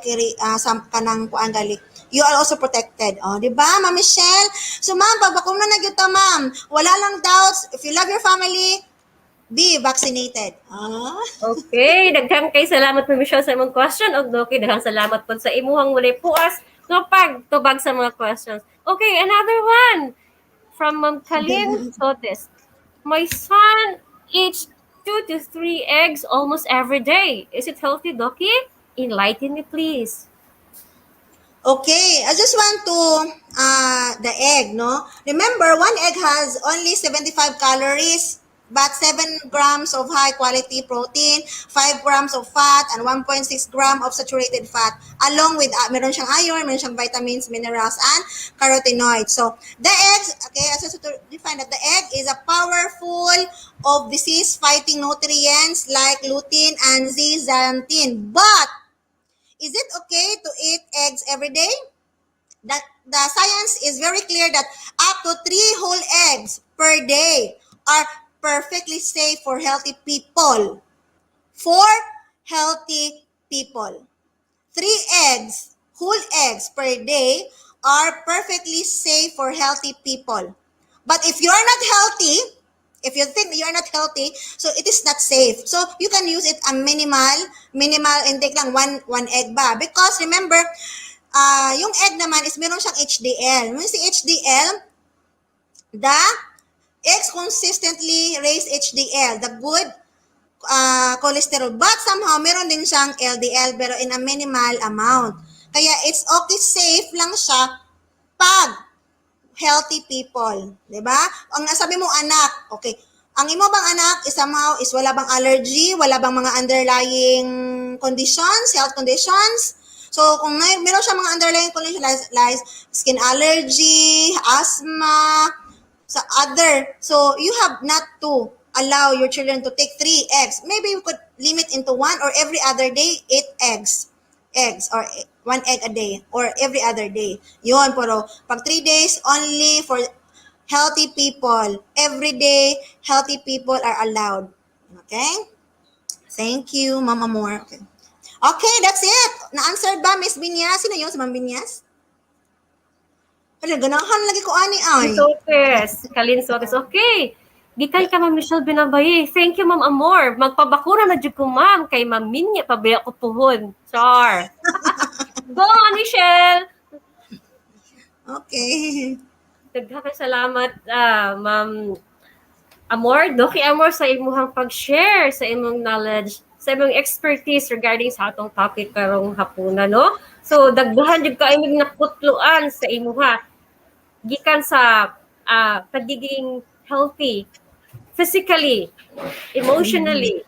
kanang kuan gali. You are also protected. Di ba, Ma'am Michelle? So, ma'am, pagbakuna na gyud ta, ma'am. Wala lang doubts. If you love your family, be vaccinated. Okay, daghang kay salamat po Michelle sa imong question. Og okay, daghang salamat po sa imuhang muli puas no pagtubag sa mga questions. Okay, another one from Ma'am Kalin Sotes. My son eats 2 to 3 eggs almost every day. Is it healthy, Doki? Enlighten me, please. Okay, I just want to the egg, no? Remember, one egg has only 75 calories, but 7 grams of high-quality protein, 5 grams of fat, and 1.6 gram of saturated fat, along with, meron siyang iron, meron siyang vitamins, minerals, and carotenoids. So, the eggs, okay, as to define that the egg is a powerful of disease-fighting nutrients like lutein and zeaxanthin. But, is it okay to eat eggs every day? That the science is very clear that up to 3 whole eggs per day are perfectly safe for healthy people. 3 eggs, whole eggs per day are perfectly safe for healthy people. But if you are not healthy, if you think that you are not healthy, so it is not safe. So you can use it a minimal intake lang, one egg ba? Because remember, yung egg naman is meron siyang HDL. Meron si HDL, the eggs consistently raise HDL, the good cholesterol. But somehow, meron din siyang LDL pero in a minimal amount. Kaya it's okay, safe lang siya pag healthy people. Diba? Ang nasabi mo anak, okay. Ang imo bang anak is somehow is wala bang allergy, wala bang mga underlying conditions, health conditions? So, kung meron siya mga underlying condition like skin allergy, asthma, sa other, so you have not to allow your children to take 3 eggs. Maybe you could limit into 1 or every other day, 8 eggs. Eggs or 1 egg a day or every other day. Yun, pero pag 3 days, only for healthy people. Every day, healthy people are allowed. Okay? Thank you, Mama Moore. Okay. Okay, that's it. Na-answered ba, Miss Binyas? Sino yun? Si Ma'am Binyas? Hala, ganahan lagi ko ani ay. Kalinsotes. Okay. Gikan ka, Ma'am Michelle Binabay. Thank you, Ma'am Amor. Magpabakura na dyan ko, Ma'am. Kay Ma'am Minya, pabaya ko puhon. Char. Go, Ma'am Michelle. Okay. Daghang salamat, Ma'am Amor. Doki Amor, sa imuhang pag-share, sa imong knowledge, sa imong expertise regarding sa atong topic karong hapuna, no? So, dagdahan jud ka imong naputluan sa imuha. Gikan sa pagiging healthy, physically, emotionally,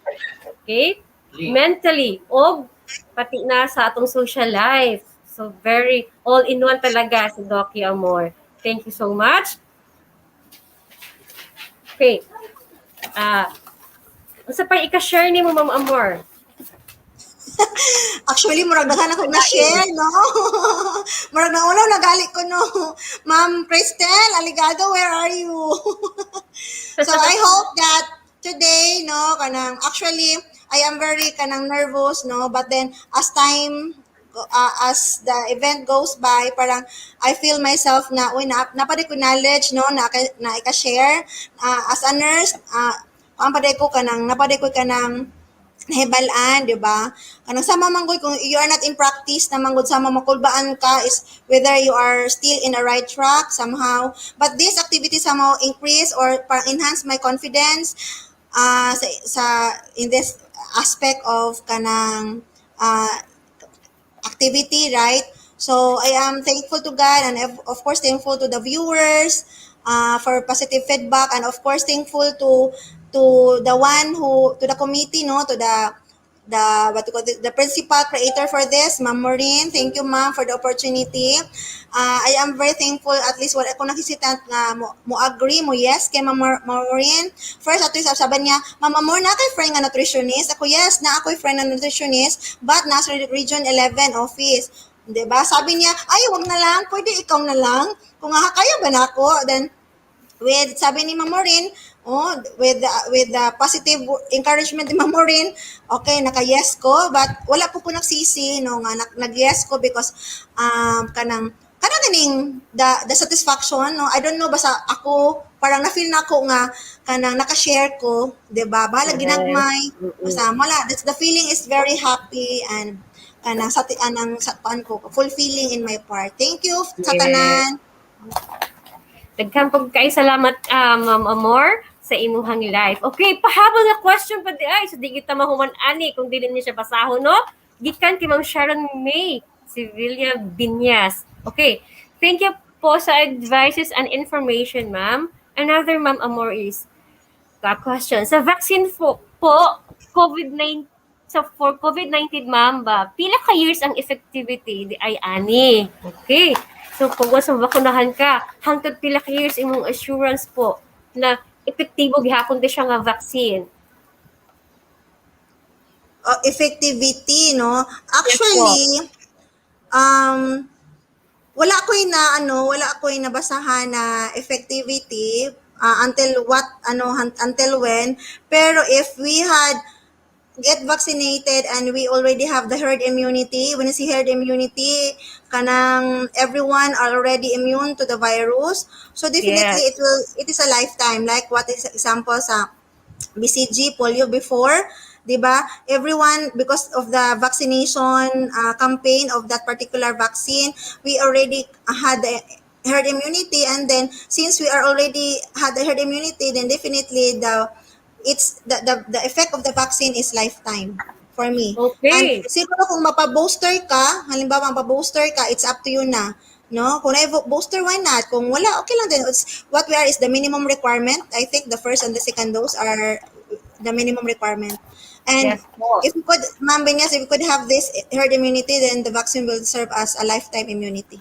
okay? Mentally, o pati na sa atong social life. So, very all-in-one talaga si Doki Amor. Thank you so much. Okay. Unsa pa ika-share ni mo, Ma'am Amor? Actually, murag daghan ako na-share, no? Murag na ulo, nagali ko, no? Ma'am Cristel, Aligado, where are you? So, I hope that today, no, actually, I am very nervous, no? But then, as time, as the event goes by, parang I feel myself na, uy, napadi ko knowledge, no, na ika-share. As a nurse, napaday ko nahibalaan, di ba? Kanang sama manggoy, kung you are not in practice na manggod sama makulbaan ka is whether you are still in a right track somehow. But this activity somehow increase or enhance my confidence in this aspect of kanang activity, right? So I am thankful to God and of course thankful to the viewers for positive feedback, and of course thankful to the committee, no, to the principal creator for this, Ma'am Maureen. Thank you, Ma'am, for the opportunity. I am very thankful, at least wala ko nakisitant nga mo agree mo yes kay Ma'am Maureen. First, at least sabi niya, Ma'am Amor, na kay friend nga nutritionist. Ako, yes, na ako'y friend nga nutritionist, but nasa Region 11 office. Diba? Sabi niya, ay, wag na lang, pwede ikaw na lang. Kung kaya ba na ako? Then, sabi ni Ma'am Maureen, with the positive encouragement ni Ma'am Maureen, okay, naka-yes ko, but wala po nagsisi, no, nga nag-yes ko because kanang ganing the satisfaction, no, I don't know, basta ako parang na-feel na ako nga kanang naka-share ko, 'di ba? Bahala ginagmay, basta that's the feeling is very happy and kanang ko fulfilling in my part. Thank you sa tanan. Daghang pagkay salamat, Ma'am Amor, sa imuhang live. Okay, pahabol na question pa di ay. So, di kita mahuman ani kung di niya siya basahon, no? Gikan kay Ma'am Sharon May, Sevilla Binyas. Okay, thank you po sa advices and information, ma'am. Another, Ma'am Amor, is question. Sa vaccine po, COVID-19, so for COVID-19, ma'am, ba, pila ka years ang effectivity di ay ani? Okay. So, kung once mabakunahan ka, hangtod pila ka years imong assurance po na epektibo gihapon di siya nga vaccine. Effectivity, no? Actually, wala ko'y nabasahan na effectivity until when, pero if we had get vaccinated and we already have the herd immunity, when you see herd immunity, kanang everyone are already immune to the virus, so definitely it is a lifetime, like what is example sa BCG, polio before, di ba? Everyone, because of the vaccination campaign of that particular vaccine, we already had the herd immunity, and then since we are already had the herd immunity, then definitely the effect of the vaccine is lifetime for me. Okay. And siguro kung mapa-booster ka, halimbawa mapa-booster ka, it's up to you na. No? Kung na-booster, why not? Kung wala, okay lang din. What we are is the minimum requirement. I think the first and the second dose are the minimum requirement. And Yes po. if we could, Ma'am Benyas, if we could have this herd immunity, then the vaccine will serve as a lifetime immunity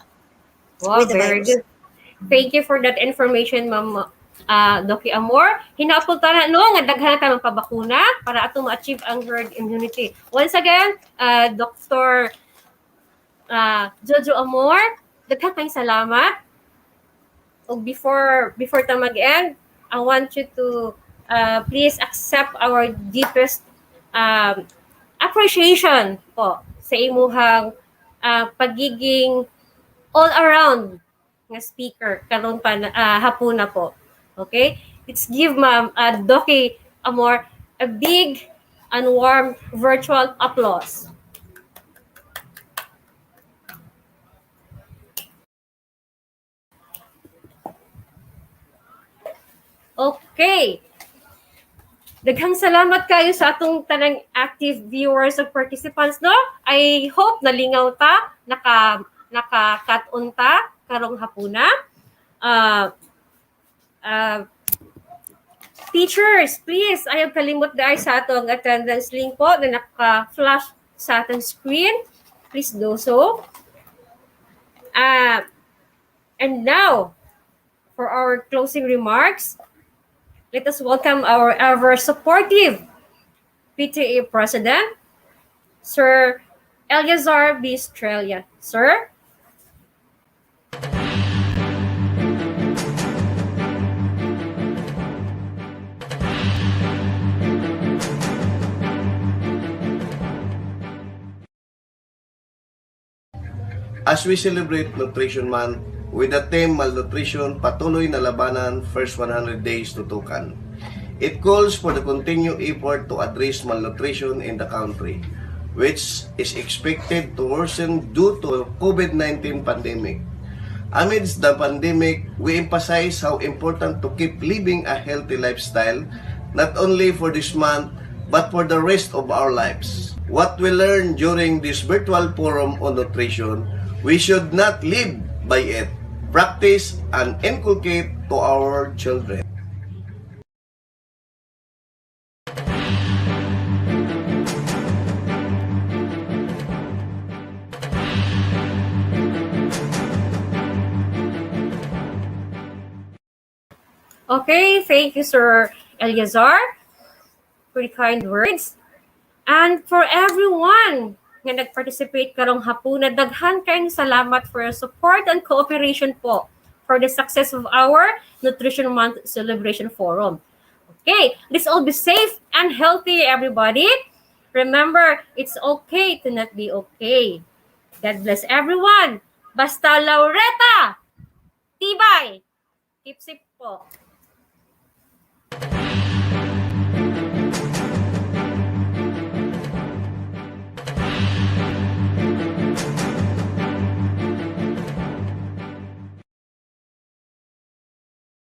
Wow, with the very virus. good. Thank you for that information, Ma'am Doki Amor. Hinaapol ta na no, nga daghan ta ng pabakuna para ato ma-achieve ang herd immunity. Once again, Dr. Jojo Amor, daghan kayong salamat. O before ta mag-end, I want you to please accept our deepest appreciation po sa imuhang pagiging all around nga speaker karon pa hapuna po. Okay? Let's give Ma'am Doki Amor a big and warm virtual applause. Okay. Daghang salamat kayo sa atong tanang active viewers ug participants, no? I hope nalingaw ta, naka-cut-on ta karong hapuna. Teachers, please, ayaw kalimot dahil sa atong attendance link po na naka-flash sa atong screen. Please do so. And now, for our closing remarks, let us welcome our ever supportive PTA President, Sir Eleazar B. Estrella. Sir? As we celebrate Nutrition Month with the theme Malnutrisyon, Patuloy na Labanan, First 100 Days Tutukan. It calls for the continued effort to address malnutrition in the country, which is expected to worsen due to COVID-19 pandemic. Amidst the pandemic, we emphasize how important to keep living a healthy lifestyle, not only for this month, but for the rest of our lives. What we learned during this virtual forum on nutrition, we should not live by it, practice and inculcate to our children. Okay, thank you, Sir Eleazar, for the kind words. And for everyone nga nag-participate karong hapuna, daghan kayong salamat for your support and cooperation po for the success of our Nutrition Month Celebration Forum. Okay, let's all be safe and healthy, everybody. Remember, it's okay to not be okay. God bless everyone. Basta Laureta! Tibay! Keep safe po.